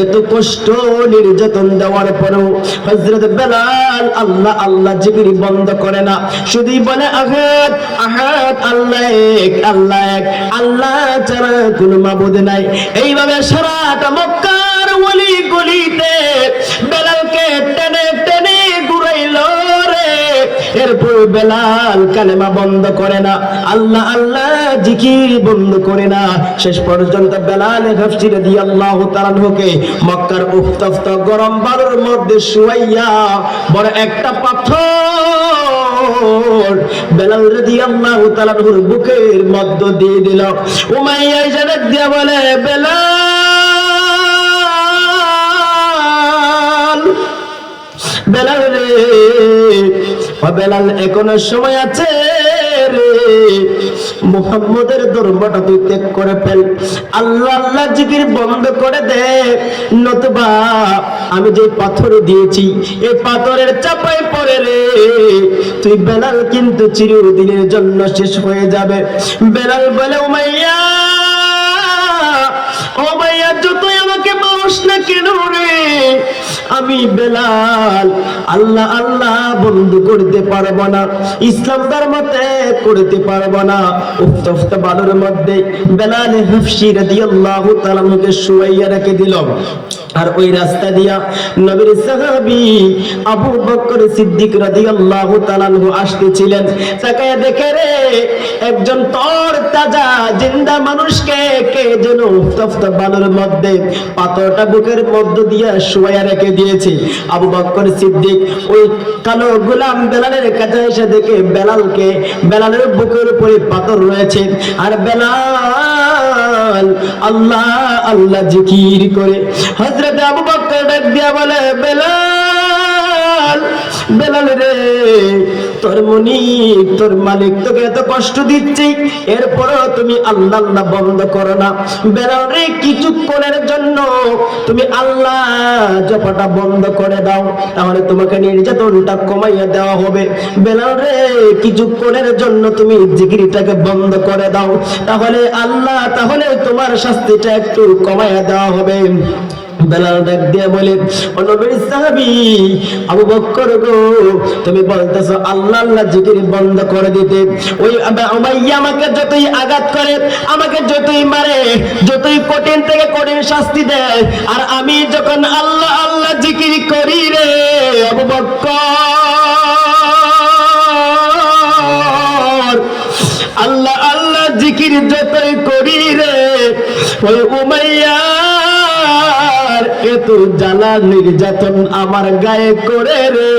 এত কষ্ট নির্যাতন দেওয়ার পরেও হযরত বেলাল আল্লাহ আল্লাহ জিকির বন্ধ করে না, শুধুই বলে আহাদ আহাদ, আল্লাহ এক, আল্লাহ এক, আল্লাহ ছাড়া কোনো মাবুদ নাই। এইভাবে সারাটা মক্কার ওলি গলিতে বেলালকে টেনে টেনে ঘুরাইলো রে। এরপর বেলাল কালেমা বন্ধ করে না, আল্লাহ আল্লাহ জিকির বন্ধ করে না। শেষ পর্যন্ত বেলাল হাফসি রাদিয়াল্লাহু তাআলা আনহুকে মক্কার উত্তপ্ত গরম বালুর মধ্যে শুয়াইয়া বড় একটা পাথর বেলাল রাদিয়াল্লাহু তাআলা আনহুর বুকের মধ্যে দিয়ে দিল। উমাইয়া ইজারাত দিয়া বলে, বেলাল বেলাল রে, ও বেলাল এখনো সময় আছে রে, মুহাম্মদের ধর্মটা তুই ত্যাগ করে ফেল, আল্লাহ আল্লাহ জিকির বন্ধ করে দে, নতুবা আমি যে পাথর দিয়েছি এই পাথরের চাপায় পড়ে রে তুই বেলাল কিন্তু চিরদিনের জন্য শেষ হয়ে যাবে। বেলাল বলে, উমাইয়া ও ভাইয়া, যতই আমাকে বলস না কেন রে, আমি বেলাল আল্লাহ আল্লাহ বন্ধ করতে পারবো না, ইসলাম ধর্ম ত্যাগ করতে পারবো না। উত্তপ্ত বালুর মধ্যে বেলাল হাফসি রাদিয়াল্লাহু তাআলা আনহুকে শুয়াইয়া রেখে দিল। আর ওই রাস্তা দিয়া নবীর সাহাবী আবু বকর সিদ্দিক রাদিয়াল্লাহু তাআলা আনহু আসতেছিলেন। তাকায়া দেখে রে একজন তর তাজা জিন্দা মানুষকে কে যেন উত্তপ্ত বালুর মধ্যে পাথরটা বুকের মধ্য দিয়া শুয়াইয়া রেখে দিয়েছে। আবু বকর সিদ্দিক ওই কালো গোলাম বেলালের কাছে এসে দেখে বেলালের বুকের উপরে পাথর রয়েছে, আর বেলাল আল্লাহ আল্লাহ জিকির করে। হযরত আবু বকর ডাক দিয়া বলে, বেলাল বেলাল রে, তোর মুনিব তোর মালিক তোকে এত কষ্ট দিচ্ছে, এরপরও তুমি আল্লাহ আল্লাহ বন্ধ করো না। বেলাল রে, কিছুক্ষণের জন্য তুমি আল্লাহ জপটা বন্ধ করে দাও, তাহলে তোমাকে নির্যাতনটা কমাইয়া দেওয়া হবে। বেলাল রে, কিছুক্ষণের জন্য তুমি জিকিরটাকে বন্ধ করে দাও, তাহলে তোমার শাস্তিটা একটু কমাইয়া দেওয়া হবে। বেলাল ডাক দিয়ে বলে, ও নবীর সাহাবী আবু বকর গো, তুমি বলতেছো আল্লাহ আল্লাহ জিকির বন্ধ করে দিতে, ওই উমাইয়া আমাকে যতই আঘাত করে, আমাকে যতই মারে, যতই কঠিন থেকে কঠিন শাস্তি দেয়, আর আমি যখন আল্লাহ আল্লাহ জিকির করি রে আবু বকর, আল্লাহ আল্লাহ জিকির যতই করি রে, ওই উমাইয়া এত জ্বালা নির্যাতন আমার গায়ে করে রে,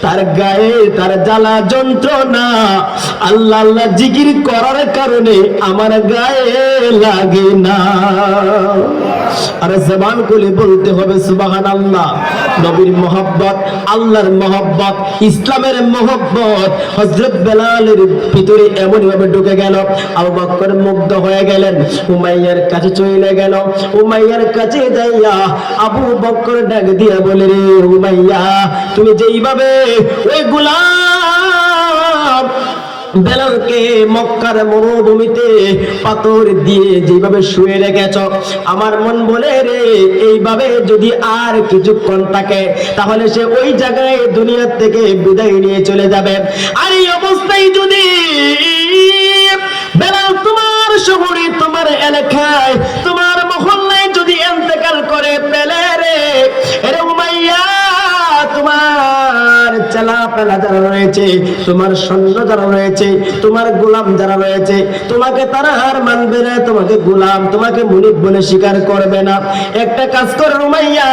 তার গায়ে তার জ্বালা যন্ত্রণা আল্লাহ আল্লাহ জিকির করার কারণে আমার গায়ে লাগে না। আর জবান খুলে বলতে হবে সুবহানাল্লাহ। নবীর মহব্বত, আল্লাহর মহব্বত, ইসলামের মহব্বত হযরত বেলালের ভিতরে এমন ভাবে ঢুকে গেল, আবু বকর মুগ্ধ হয়ে গেলেন। উমাইয়ার কাছে চলে গেল, উমাইয়ার কাছে যাইয়া আবু বকর ডাক দিয়া বলে, রে উমাইয়া, তুমি যেইভাবে ওই গোলাম বেলালকে মক্কার মরুভূমিতে পাথর দিয়ে যেভাবে শুয়ে রেখেছ, আমার মন বলে রে এইভাবে যদি আর কিছুক্ষণ থাকে তাহলে সে ওই জায়গায় দুনিয়া থেকে বিদায় নিয়ে চলে যাবে। আর এই অবস্থায় যদি বেলাল তোমার শহরে, তোমার এলাকায়, তোমার মহল্লায় যদি ইন্তেকাল করে ফেলে রে উমাইয়া, তোমার চেলাপেলা যারা রয়েছে, তোমার সৈন্য যারা রয়েছে, তোমার গোলাম যারা রয়েছে, তোমাকে তারা আর মানবে না, তোমাকে গোলাম, তোমাকে মুনিব বলে স্বীকার করবে না। একটা কাজ করে উমাইয়া,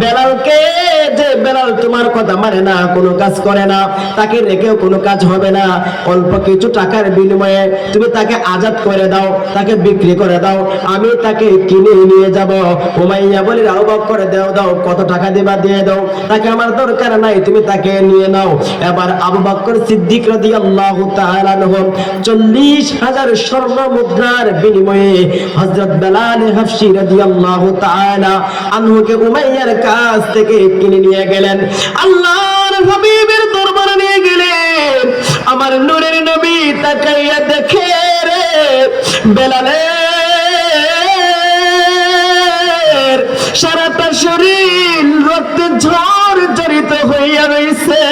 বেলালকে, যে বেলাল তোমার কথা মানে না, কোনো কাজ করে না, তাকে রেখেও কোনো কাজ হবে না, অল্প কিছু টাকার বিনিময়ে তুমি তাকে আজাদ করে দাও, তাকে বিক্রি করে দাও, আমি তাকে কিনে নিয়ে যাব। উমাইয়া বলে, আবু বকর দাও দাও, কত টাকা দেবা দিয়ে দাও, তাকে আমার দরকার নাই, তুমি তাকে নিয়ে নাও। এবার আবু বকর সিদ্দিক রাদিয়াল্লাহু তাআলা আনহু 40,000 স্বর্ণ মুদ্রার বিনিময়ে হযরত বেলাল হাফসি রাদিয়াল্লাহু তাআলা আনহুকে উমাইয়ার কাছ থেকে কিনে নিয়ে গেলেন, আল্লাহর হাবিবের দরবারে নিয়ে গেলেন। আমার নূরের নবী তাকাইয়া দেখে রে বেলালের সারাটা শরীর রক্তে ঝরঝরিত হইয়া রইছে।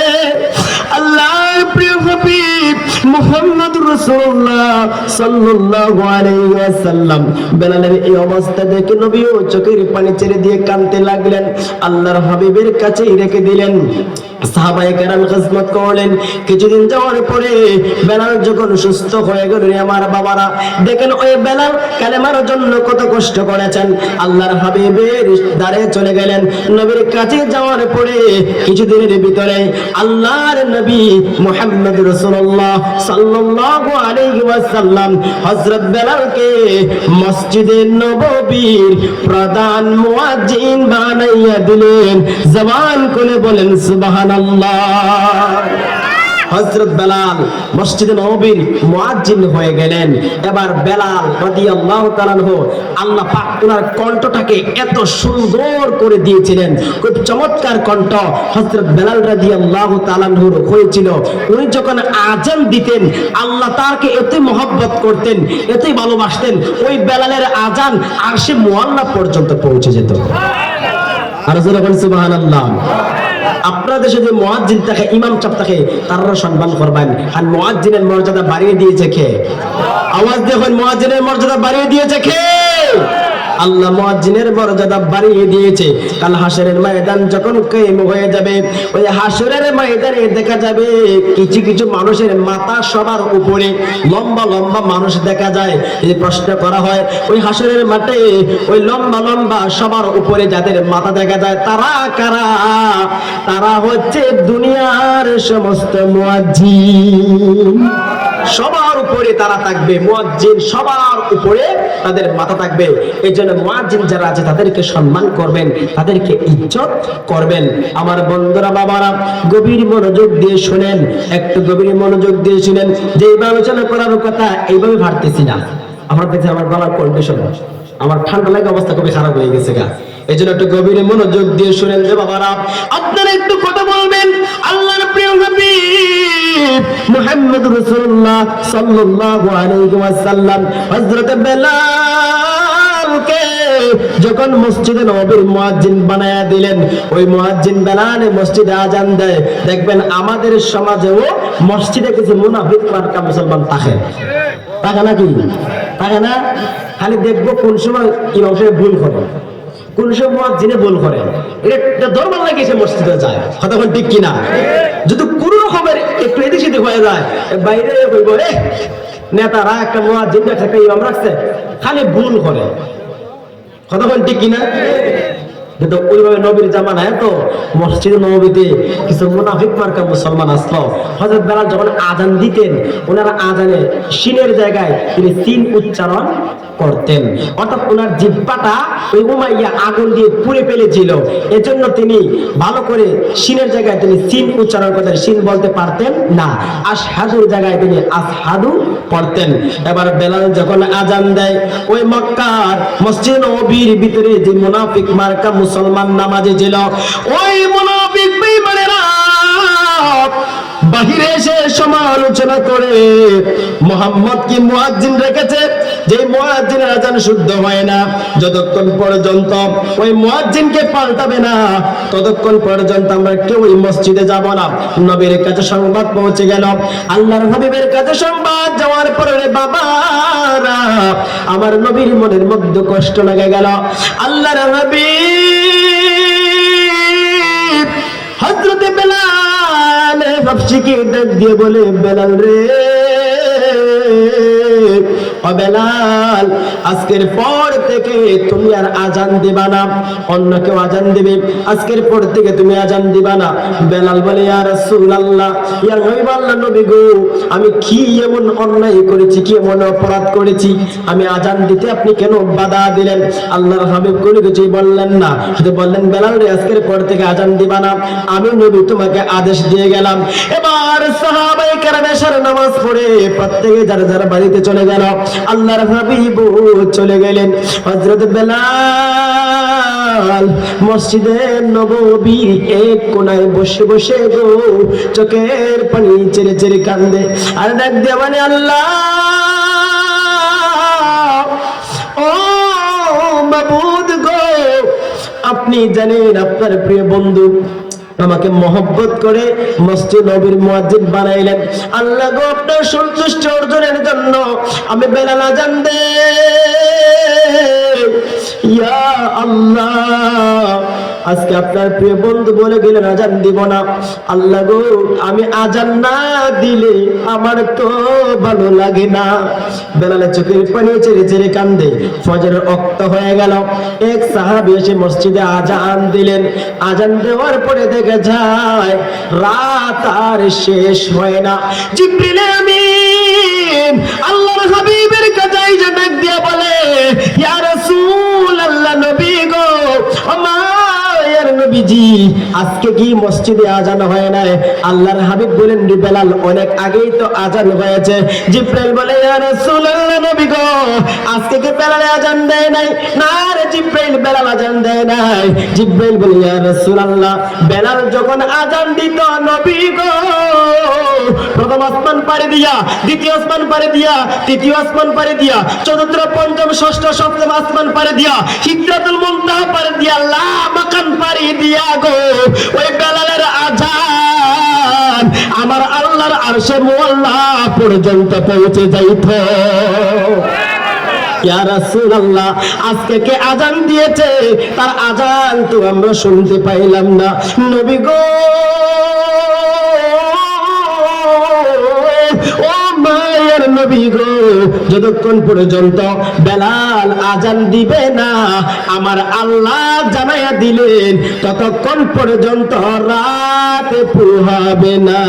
আল্লাহর প্রিয় হাবিব মুহাম্মদুর রাসূলুল্লাহ সাল্লাল্লাহু আলাইহি ওয়াসাল্লাম বেলালের এই অবস্থা দেখে নবীও চোখের পানি ছেড়ে দিয়ে কাঁদতে লাগলেন, আল্লাহর হাবিবের কাছেই রেখে দিলেন। সাহাবায়ে কেরাম খিদমত করলেন। কিছুদিন যাওয়ার পরে বেলাল যখন সুস্থ হয়ে গেল, আমার বাবারা দেখেন ওই বেলাল কালেমার জন্য কত কষ্ট করেছেন। আল্লাহর হাবিবের দ্বারে চলে গেলেন। নবীর কাছে যাওয়ার পরে কিছুদিনের ভিতরে আল্লাহর নবী মুহাম্মদ রাসূলুল্লাহ সাল্লাল্লাহু আলাইহি ওয়াসাল্লাম হযরত বেলালকে মসজিদে নববীর প্রধান মুয়াজ্জিন বানাইয়া দিলেন। জবান খুলে বলেন সুবহানাল্লাহ। হযরত বেলাল মসজিদে নববীর মুয়াজ্জিন হয়ে গেলেন। এবার বেলাল রাদিয়াল্লাহু তাআলা আনহু আল্লাহ পাক ওনার কণ্ঠটাকে এত সুন্দর করে দিয়েছিলেন, খুব চমৎকার কণ্ঠ হযরত বেলাল রাদিয়াল্লাহু তাআলা আনহুর হয়েছিল। উনি যখন আযান দিতেন আল্লাহ তাকে এতই মহব্বত করতেন, এতই ভালোবাসতেন, ওই বেলালের আযান আরশে মুআল্লা পর্যন্ত পৌঁছে যেত। আর যারা বলেন সুবহানাল্লাহ। আপনার দেশে যে মুয়াজ্জিন থাকে, ইমাম সাহেব থাকে, তারা সম্মান করবেন। আর মুয়াজ্জিনের মর্যাদা বাড়িয়ে দিয়েছে কে? আওয়াজ দেখুন, মুয়াজ্জিনের মর্যাদা বাড়িয়ে দিয়েছে কে? আল্লাহ মুয়াজ্জিনের মর্যাদা বাড়িয়ে দিয়েছে। কাল হাসরের ময়দান যখন কায়েম হয়ে যাবে, ওই হাসরের ময়দানে দেখা যাবে কিছু কিছু মানুষের মাথা সবার উপরে, লম্বা লম্বা মানুষ দেখা যায়। এই প্রশ্ন করা হয় ওই হাসরের মাঠে ওই লম্বা লম্বা সবার উপরে যাদের মাথা দেখা যায় তারা কারা? তারা হচ্ছে দুনিয়ার সমস্ত মুয়াজ্জিন। সবার উপরে তারা থাকবে, মুয়াজ্জিন সবার উপরে তাদের মাথা থাকবে। এই জন্য মুয়াজ্জিন যারা আছে তাদেরকে সম্মান করবেন, তাদেরকে ইজ্জত করবেন। আমার বন্ধুরা বাবারা গভীর মনোযোগ দিয়ে শুনেন, একটু গভীর মনোযোগ দিয়ে শুনেন। যে আলোচনা করার কথা এইভাবে ভাবতেছি না। আমার কাছে আমার গলার কন্ডিশন, আমার ঠান্ডা লাগে, অবস্থা খুবই খারাপ হয়ে গেছে গা। এই জন্য একটু গভীর মনোযোগ দিয়ে শুনেন যে বাবারা, আপনারা একটু কথা বলবেন। আল্লাহর প্রিয় হাবিব মুহাম্মদ রাসূলুল্লাহ সাল্লাল্লাহু আলাইহি ওয়াসাল্লাম হযরত বেলালকে যখন মসজিদে নববীর মুয়াজ্জিন বানায়া দিলেন, ওই মুয়াজ্জিন বেলাল মসজিদে আযান দেয়। দেখবেন আমাদের সমাজেও মসজিদে কিছু মুনাফিক মার্কা মুসলমান থাকে, থাকে নাকি? থাকে না? খালি দেখবো কোন সময় ইমাম সাহেব ভুল করে, কোন সময় মুয়াজ্জিনে ভুল করে, এটা দরবার লাগে সে মসজিদে যায়। কথা বল ঠিক কিনা? যদি কোনো রকমের একটু এদিক সেদিক হয়ে যায়, বাইরে বলবো নেতারা একটা মুয়াজ্জিন একটা ইমাম রাখছে, খালি ভুল করে। কথা বল ঠিক কিনা? কিন্তু ওইভাবে নবীর জামানায় তো মসজিদে নববীতে কিছু মুনাফিক মার্কা মুসলমান আসলো। হযরত বেলাল যখন আযান দিতেন, ওনারা আযানে শিনের জায়গায় তিনি সিন উচ্চারণ করতেন, অর্থাৎ ওনার জিহ্বাটা ওই উমাইয়া আগুন দিয়ে পুড়ে ফেলেছিল। এজন্য তিনি ভালো করে শিনের জায়গায় তিনি সিন উচ্চারণ করতেন, শিন বলতে পারতেন না। আশহাদুর জায়গায় তিনি আসহাদু পড়তেন। এবার বেলাল যখন আযান দেয়, ওই মক্কার মসজিদ নববীর ভিতরে যে মুনাফিক মার্কা মুসলমান নামাজি ছিল, ওই মুনাফিক বেঈমানেরা বাহিরে এসে সমালোচনা করে মুহাম্মদ কি মুয়াজ্জিন রেখেছে, যে মুয়াজ্জিনের আযান শুদ্ধ হয় না, যতক্ষণ পর্যন্ত ওই মুয়াজ্জিনকে পাল্টাবে না ততক্ষণ পর্যন্ত আমরা কেউ ওই মসজিদে যাব না। নবীর কাছে সংবাদ পৌঁছে গেল, আল্লাহর হাবিবের কাছে সংবাদ যাওয়ার পরে বাবারা আমার নবীর মনের মধ্যে কষ্ট লেগে গেল। আল্লাহর হাবিব হযরত বেলাল হাবশিকে ডাক দিয়ে বলে, বেলাল রে, ও বেলাল, আজকের পর থেকে তুমি আর আযান দিবা না, অন্য কেউ আযান দিবে, আজকের পর থেকে তুমি আযান দিবা না। বেলাল বলে, ইয়া রাসূলুল্লাহ, ইয়া হাবিবাল্লাহ নবী গো, আমি কি এমন অন্যায় করেছি, কি এমন অপরাধ করেছি, আমি আযান দিতে আপনি কেন বাধা দিলেন? আল্লাহর হাবিব কোনো কিছুই বললেন না, শুধু বললেন, বেলাল রে, আজকের পর থেকে আযান দিবা না, আমি নবী তোমাকে আদেশ দিয়ে গেলাম। এবার সাহাবায়ে কেরাম এশার নামাজ পড়ে প্রত্যেকে যার যার বাড়িতে চলে গেল। আল্লাহর হাবিব চলে গেলেন। হযরত বেলাল মসজিদের নববীর এক কোণায় বসে বসে গো চোখের পানি ছেড়ে ছেড়ে কান্দে আর ডাক দিয়ে মানে আল্লাহ, ও মাবুদ গো, আপনি জানেন আপনার প্রিয় বন্ধু আমাকে মহব্বত করে মসজিদ নবীর মুয়াজ্জিন বানাইলেন। আল্লাহ গো, আপনার সন্তুষ্টি অর্জনের জন্য আমি বেলাল আজান দে ইয়া আল্লাহ। আজকে আপনার প্রিয় বন্ধু বলে গেলেন আজান দিব না। আল্লাহ গো, আমি আজান না দিলে আমার তো ভালো লাগে না। বেলালের চোখের পানি ছেড়ে ছেড়ে কান্দে। ফজরের ওয়াক্ত হয়ে গেল। এক সাহাবী এসে মসজিদে আজান দিলেন। আজান দেওয়ার পরে দেখা যায় রাত আর শেষ হয় না। জিবরিল আমিন আল্লাহর হাবিবের কাছে যে ডাক দিয়া বলে, ইয়া রাসূলুল্লাহ, নবী গো, আমার নবীজি, আজকে কি মসজিদে আজান হয় নাই? আল্লাহর হাবিব বলেন, রে বেলাল, অনেক আগেই তো আজান হয়েছে। জিবরাইল বলে, ইয়া রাসূলুল্লাহ, নবী গো, আজকে কি বেলাল আজান দেয় নাই? না রে জিবরাইল, বেলাল আজান দেয় নাই। জিবরাইল বলে, ইয়া রাসূলুল্লাহ, বেলাল যখন আজান দিত নবী গো, প্রথম আসমান পাড়ি দিয়া, দ্বিতীয় আসমান পাড়ি দিয়া, তৃতীয় আসমান পাড়ি দিয়া, চতুর্থ পঞ্চম ষষ্ঠ সপ্তম আসমান পাড়ি দিয়া, সিদরাতুল মুনতাহা পাড়ি দিয়া, লা মাকান পাড়ি দিয়া গো, ওই বেলালের আজান আমার আল্লাহর আরশে মুআল্লা পর্যন্ত পৌঁছে যাইত। ইয়া রাসূলুল্লাহ, আজকে কে আজান দিয়েছে? তার আজান তো আমরা শুনতে পাইলাম না। নবী গো, ও মায়ের নবী গো, যতক্ষণ পর্যন্ত বেলাল আজান দিবে না আমার আল্লাহ জানাইয়া দিলেন, ততক্ষণ পর্যন্ত রাত পোহাবে না।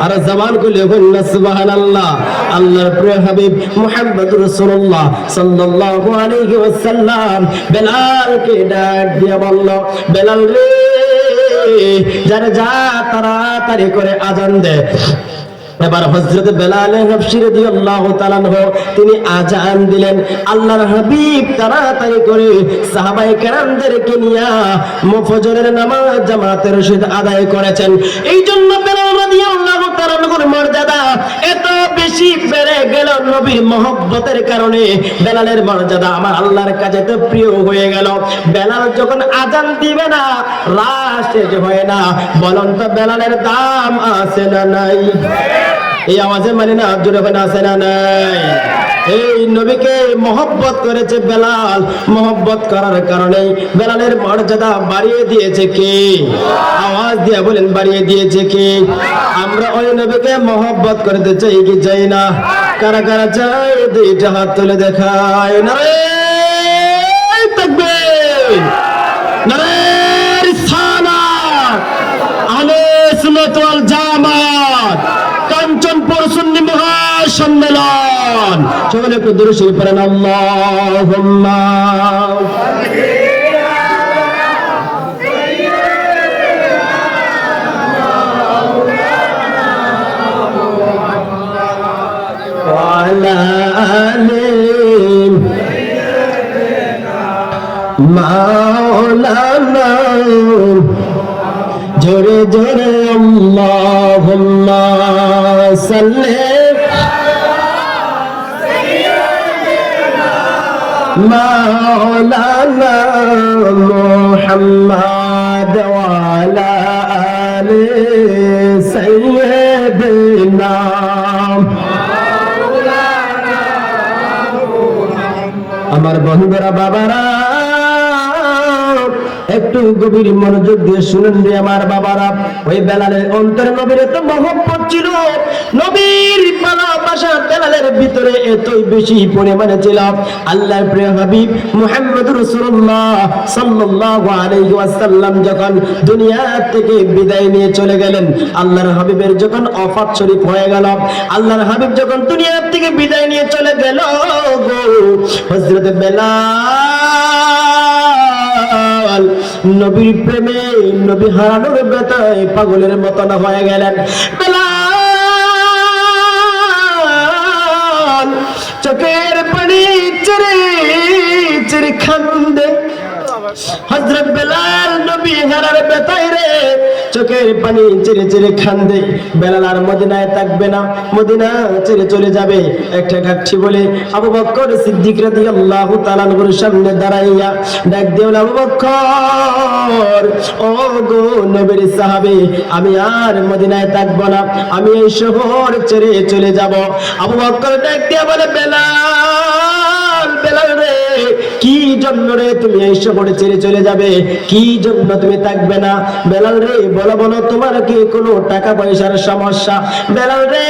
আর জবান খুলে বলুন সুবহানাল্লাহ। আল্লাহর প্রিয় হাবিব মুহাম্মদুর রাসূলুল্লাহ সাল্লাল্লাহু আলাইহি ওয়াসাল্লাম বেলালকে ডাক দিয়ে বলল, বেলাল রে, যারা যা তাড়াতাড়ি করে আজান দে। এবার হযরত বেলাল হাবশী রাদিয়াল্লাহু তাআলা আনহু তিনি আজান দিলেন। আল্লাহর হাবিব তাড়াতাড়ি করে সাহাবায়ে কেরামদেরকে নিয়ে ফজরের নামাজ জামাতের সাথে আদায় করেছেন। এই জন্য বেলাল রাদিয়াল্লাহু তাআলা আনহুর মর্যাদা এত বেশি বেড়ে গেল নবীর মহব্বতের কারণে। বেলালের মর্যাদা আমার আল্লাহর কাছে তো প্রিয় হয়ে গেল। বেলাল যখন আজান দিবে না রাত শেষ হয় না। বলুন তো বেলালের দাম আছে না নাই? এই আওয়াজে মানে না, জোরে হয় না, আছে না নাই? এই নবীকে মহব্বত করেছে বেলাল। মহব্বত করার কারণে বেলালের মর্যাদা বাড়িয়ে দিয়েছে কে? আওয়াজ দিয়ে বলেন, বাড়িয়ে দিয়েছে কে? আমরা ওই নবীকে মহব্বত করতে চাই কি চাই না? কারা কারা চাই দুইটা হাত তুলে দেখায়। নারে তাকবীর, নারে রিসালাত, আহলে সুন্নাত ওয়াল জামাত, কাঞ্চনপুর সুন্নি মহাসম্মেলন। সকলে একটু দুরূদ শরীফ পড়েন, আল্লাহুম্মা ওয়া আলা আলি মাওলানা, জোরে জোরে আল্লাহুম্মা সাল্লি মাওলানা মুহাম্মদ ওয়া আলা আলি সাইয়্যিদিনা মাওলানা। আমার বন্ধুরা, বাবারা, একটু গভীর মনোযোগ দিয়ে শুনেন রে আমার বাবারা। ওই বেলালের অন্তরে নবীর এত মহব্বত ছিল, নবীর ভালোবাসা বেলালের ভিতরে এতই বেশি পরিমাণে ছিল। আল্লাহর প্রিয় হাবিব মুহাম্মদুর রাসূলুল্লাহ সাল্লাল্লাহু আলাইহি ওয়াসাল্লাম যখন দুনিয়া থেকে বিদায় নিয়ে চলে গেলেন, আল্লাহর হাবিবের যখন ওফাত শরীফ হয়ে গেল, আল্লাহর হাবিব যখন দুনিয়া থেকে বিদায় নিয়ে চলে গেল গো, হযরত বেলাল নবীর প্রেমে, নবী হারানোর ব্যথায় পাগলের মতন হয়ে গেলেন। বেলাল কান্দে। হযরত বেলাল নবী হারার বেতায় রে চোখের পানি ছেড়ে ছেড়ে কান্দে। বেলাল আর মদিনায় থাকবে না, মদিনা ছেড়ে চলে যাবে। একটা কাচ্ছি বলে আবু বকর সিদ্দিক রাদিয়াল্লাহু তাআলা আনহুর সামনে দাঁড়াইয়া ডাক দিয়ে বলে, আবু বকর, ও গো নবীর সাহাবী, আমি আর মদিনায় থাকবো না, আমি এই শহর ছেড়ে চলে যাব। আবু বকর ডাক দিয়ে বলে, বেলাল, বেলাল রে, কি জন্য রে তুমি এই শহরে ছেড়ে চলে যাবে? কি জন্য তুমি থাকবে না? বেলাল রে বলো বলো, তোমার কি কোনো টাকা পয়সার সমস্যা? বেলাল রে,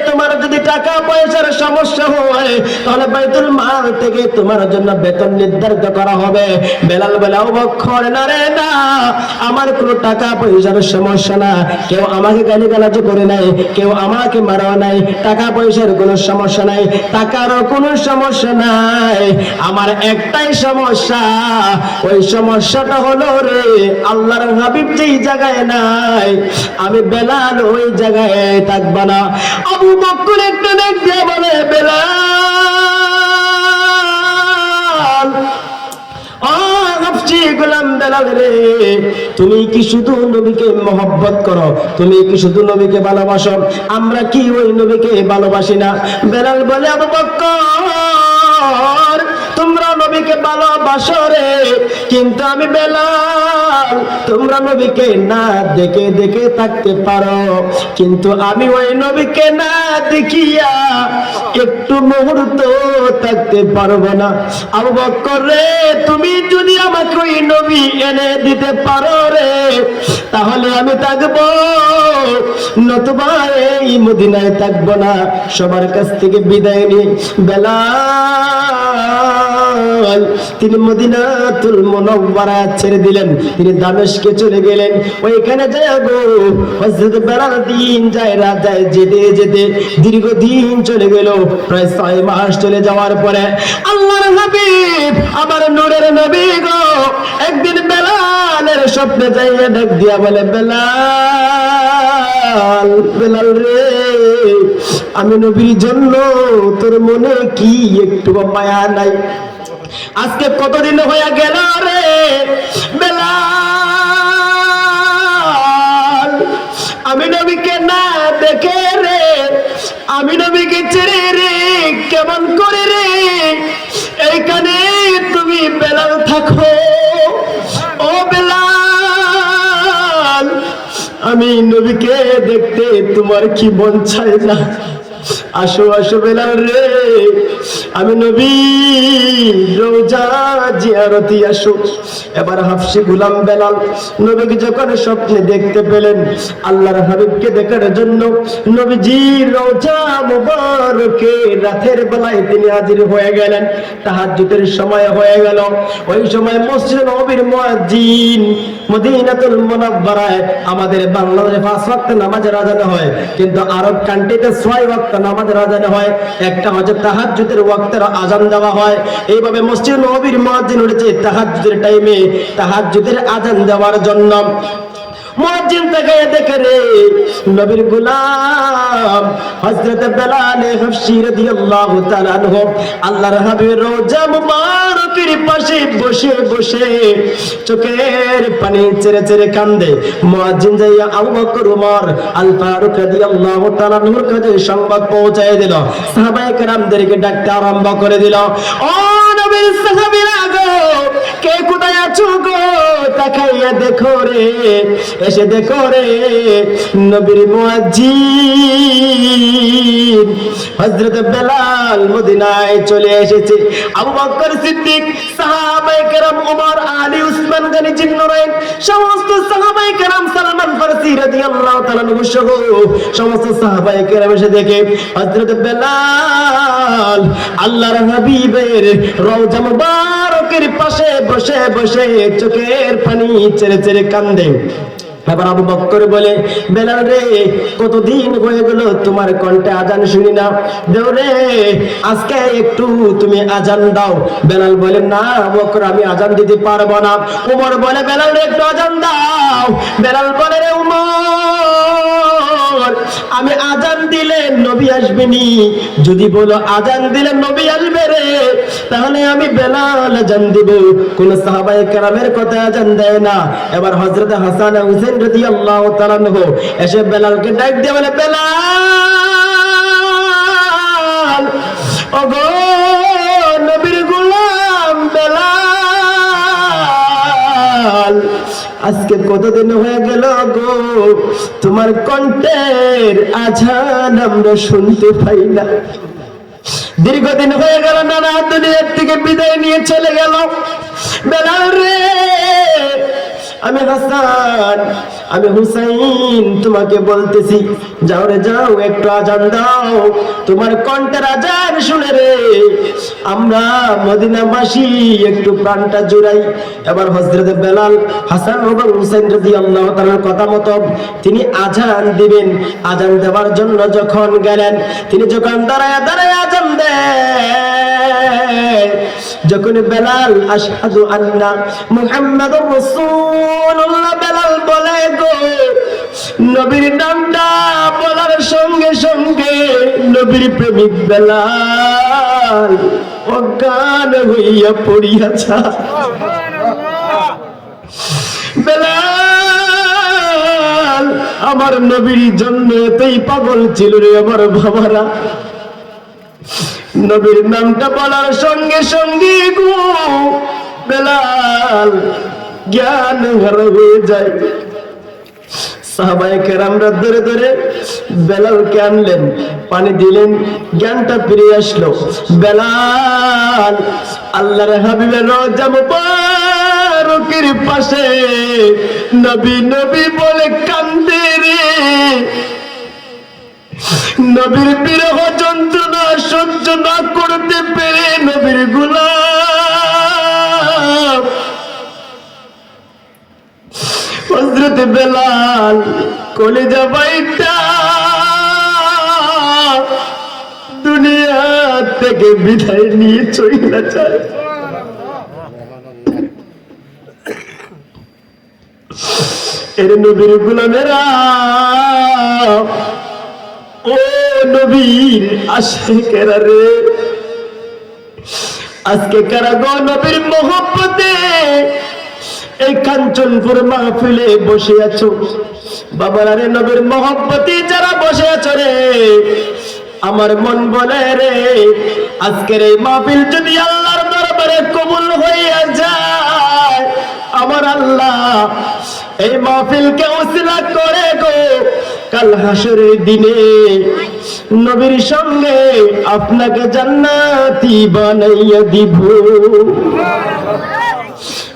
তোমার যদি টাকা পয়সার সমস্যা হয় তাহলে বাইতুল মাল থেকে তোমার জন্য বেতন নির্ধারিত করা হবে। বেলাল বলে, আবু বকর, না রে না, আমার কোনো টাকা পয়সার সমস্যা না, কেউ আমাকে গালিগালাজ করে নাই, কেউ আমাকে মারাও নাই, টাকা পয়সার কোনো সমস্যা নাই, টাকারও কোনো সমস্যা নাই, আমার একটাই সমস্যা, ওই সমস্যাটা হলো রে আল্লাহর হাবিব যেই জায়গায় নাই আমি বেলাল ওই জায়গায় থাকবো না। আবু বকর একটু দেখ দিয়ে বলে, বেলাল, ও হাফসি গোলাম বেলাল রে, তুমি কি শুধু নবীকে মহব্বত করো? তুমি কি শুধু নবীকে ভালোবাসো? আমরা কি ওই নবীকে ভালোবাসি না? বেলাল বলে, আবু বকর, তোমরা নবীকে ভালোবাসো রে, কিন্তু আমি বেলাল, তোমরা নবীকে না দেখে দেখে থাকতে পারো, কিন্তু আমি ওই নবীকে না দেখিয়া একটু মুহূর্ত থাকতে পারবো না। আবু বকর রে, তুমি যদি আমাকে ওই নবী এনে দিতে পারো রে, তাহলে আমি থাকবো, নতুবা এই মদিনায় থাকবো না। সবার কাছ থেকে বিদায় নিয়ে বেলাল তিনি মদিনাতুল মুনাওয়ারা ছেড়ে দিলেন, তিনি দামেস্কে চলে গেলেন। ওইখানে যায় গো হযরত বেলাল দিন যায় রাত যায়, যেতে যেতে দীর্ঘদিন চলে গেল, প্রায় 6 মাস চলে যাওয়ার পরে আল্লাহর হাবিব আমার নূরের নবী গো একদিন বেলালের স্বপ্নে যাইয়া ডাক দিয়া বলে, বেলাল, বেলাল রে, আমি নবীর জন্য তোর মনে কি একটু মায়া নাই? আজকে কতদিন হয়ে গেল রে বেলাল, আমি নবীকে না দেখে রে, আমি নবীকে ছেড়ে রে কেমন করে রে এইখানে তুমি বেলাল থাকো? ও বেলাল, আমি নবীকে দেখতে তোমার কি মন চায় না? আসো আসো বেলাল রে, আমি নবী রওজা জিয়ারতি আসো। এবার হাফসি গোলাম বেলাল নবীকে যখন স্বপ্নে দেখতে পেলেন, আল্লাহর হাবিবকে দেখার জন্য নবীজির রওজা মুবারকে রাতের বেলায় তিনি হাজির হয়ে গেলেন। তাহাজ্জুদের সময় হয়ে গেল। ওই সময় মসজিদ নববীর মুয়াজ্জিন মদিনাতুল মুনাওয়ারায় আমাদের বাংলাদেশে 5 ওয়াক্ত নামাজের আযান হয়, কিন্তু আরব কান্ট্রিতে 6 ওয়াক্ত নামাজের আযান হয়। একটা হচ্ছে তাহাজ্জুদের ওয়াক্তের আযান দেওয়া হয়। এইভাবে মসজিদ নববীর মুয়াজ্জিন উঠেছে তাহাজ্জুদের টাইমে তাহাজ্জুদের আযান দেওয়ার জন্য। মুয়াজ্জিন তাকায় দেখে রে নবীর গোলাম হযরত বেলাল হাফসি রাদিয়াল্লাহু তাআলা আনহু আল্লাহর হাবিবের রওজা মুবারকের পাশে বসে বসে চোখের পানি ছেড়ে ছেড়ে কান্দে। মুয়াজ্জিন যাইয়া আবু বকর ওমর আল ফারুক রাদিয়াল্লাহু তাআলা আনহুর কাছে সংবাদ পৌঁছায় দিল। সাহাবায়ে কেরামদেরকে ডাকতে আরম্ভ করে দিল, ও নবীর সাহাবীরা গো, কে কোথায় আছো গো? তাকাইয়া দেখো রে, এসে দেখো রে নবীর মুয়াজ্জিন হযরত বেলাল মদিনায় চলে এসেছে। আবু বকর সিদ্দিক, সাহাবায়ে কেরাম, ওমর, আলী, উসমান গনি, জিন্নুরাইন, সমস্ত সাহাবায়ে কেরাম, সালমান ফারসি রাদিয়াল্লাহু তাআলা আনহু সহ সমস্ত সাহাবায়ে কেরাম এসে দেখে হযরত বেলাল আল্লাহর হাবিবের রওজা মুবারকের পাশে বসে বসে চোখের পানি ছেড়ে ছেড়ে কান্দে। এবার আবু বকর বলে, বেলাল রে, কতদিন হয়ে গেল তোমার কণ্ঠে আজান শুনি না, দেও রে আজকে একটু তুমি আজান দাও। বেলাল বলে, না আবু বকর, আমি আজান দিতে পারবো না। ওমর বলে, বেলাল রে একটু আজান দাও। বেলাল বলে, রে ওমর, আমি আজান দিলে নবী আসবেনি, যদি বলো আজান দিলে নবী আসবে রে, তাহলে আমি বেলাল আজান দিব। কোন সাহাবায়ে কেরামের কথা আজান দেয় না। এবার হযরত হাসান হুসাইন রাদিয়াল্লাহু তাআলা আনহু এসে বেলালকে ডাক দিয়ে বলে, বেলাল, ওগো নবীর গোলাম বেলাল, আজকে কতদিন হয়ে গেল গো, তোমার কণ্ঠের আজান আমরা শুনতে পাই না। দীর্ঘদিন হয়ে গেল, নানা দুনিয়ার থেকে বিদায় নিয়ে চলে গেল। বেলাল রে, আমি হাসান, আমি হুসাইন তোমাকে বলতেছি, যাও রে যাও, একটু আজান দাও, তোমার কণ্ঠের আজান শুনে রে আমরা মদিনাবাসী একটু প্রাণটা জুড়াই। এবার হযরত বেলাল হাসান এবং হুসাইন রাদিয়াল্লাহু তাআলার কথা মতো তিনি আজান দিবেন। আজান দেওয়ার জন্য যখন গেলেন, তিনি যখন দাঁড়ায় দাঁড়ায় আজান দেন, যখন বেলাল আশহাদু আন্না মুহাম্মাদুর রাসূলুল্লাহ বেলাল বলে গো, নবীর নামটা বলার সঙ্গে সঙ্গে নবীর প্রেমিক বেলাল অজ্ঞান হইয়া পড়িয়াছে। বেলাল আমার নবীর জন্য এতই পাগল ছিল রে আমার বাবারা। নবীর নামটা বলার সঙ্গে সঙ্গে গো বেলাল জ্ঞান হারা হয়ে যায়। সাহাবায়ে কেরামরা ধরে ধরে বেলালকে আনলেন, পানি দিলেন, জ্ঞানটা ফিরে আসলো। বেলাল আল্লাহর হাবিবের রওজা মুবারকের পাশে নবী নবী বলে কান্দে রে। নবীর বিরহ যন্ত্রণা সহ্য না করতে পেরে নবীর গোলাম হযরত বেলাল কলিজা বাইটা দুনিয়া থেকে বিদায় নিয়ে চলে যায়। এর নবীর গোলামেরা, ও নবীর আশিকেরা রে, আজকে কারা গো নবীর মহব্বতে এই কাঞ্চনপুর মাহফিলে বসে আছো? বাবারা রে, নবীর মহব্বতে যারা বসে আছো রে, আমার মন বলে রে, আজকের এই মাহফিল যদি আল্লাহর দরবারে কবুল হইয়া যায়, আমার আল্লাহ এই মাহফিলকে ওসিলা করে গো কাল হাসরের দিনে নবীর সঙ্গে আপনাকে জান্নাতি বানাইয়া দিব।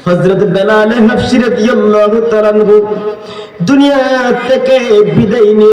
হযরত বেলাল হাবশী রাদিয়াল্লাহু তাআলা দুনিয়া থেকে বিদায় নিয়ে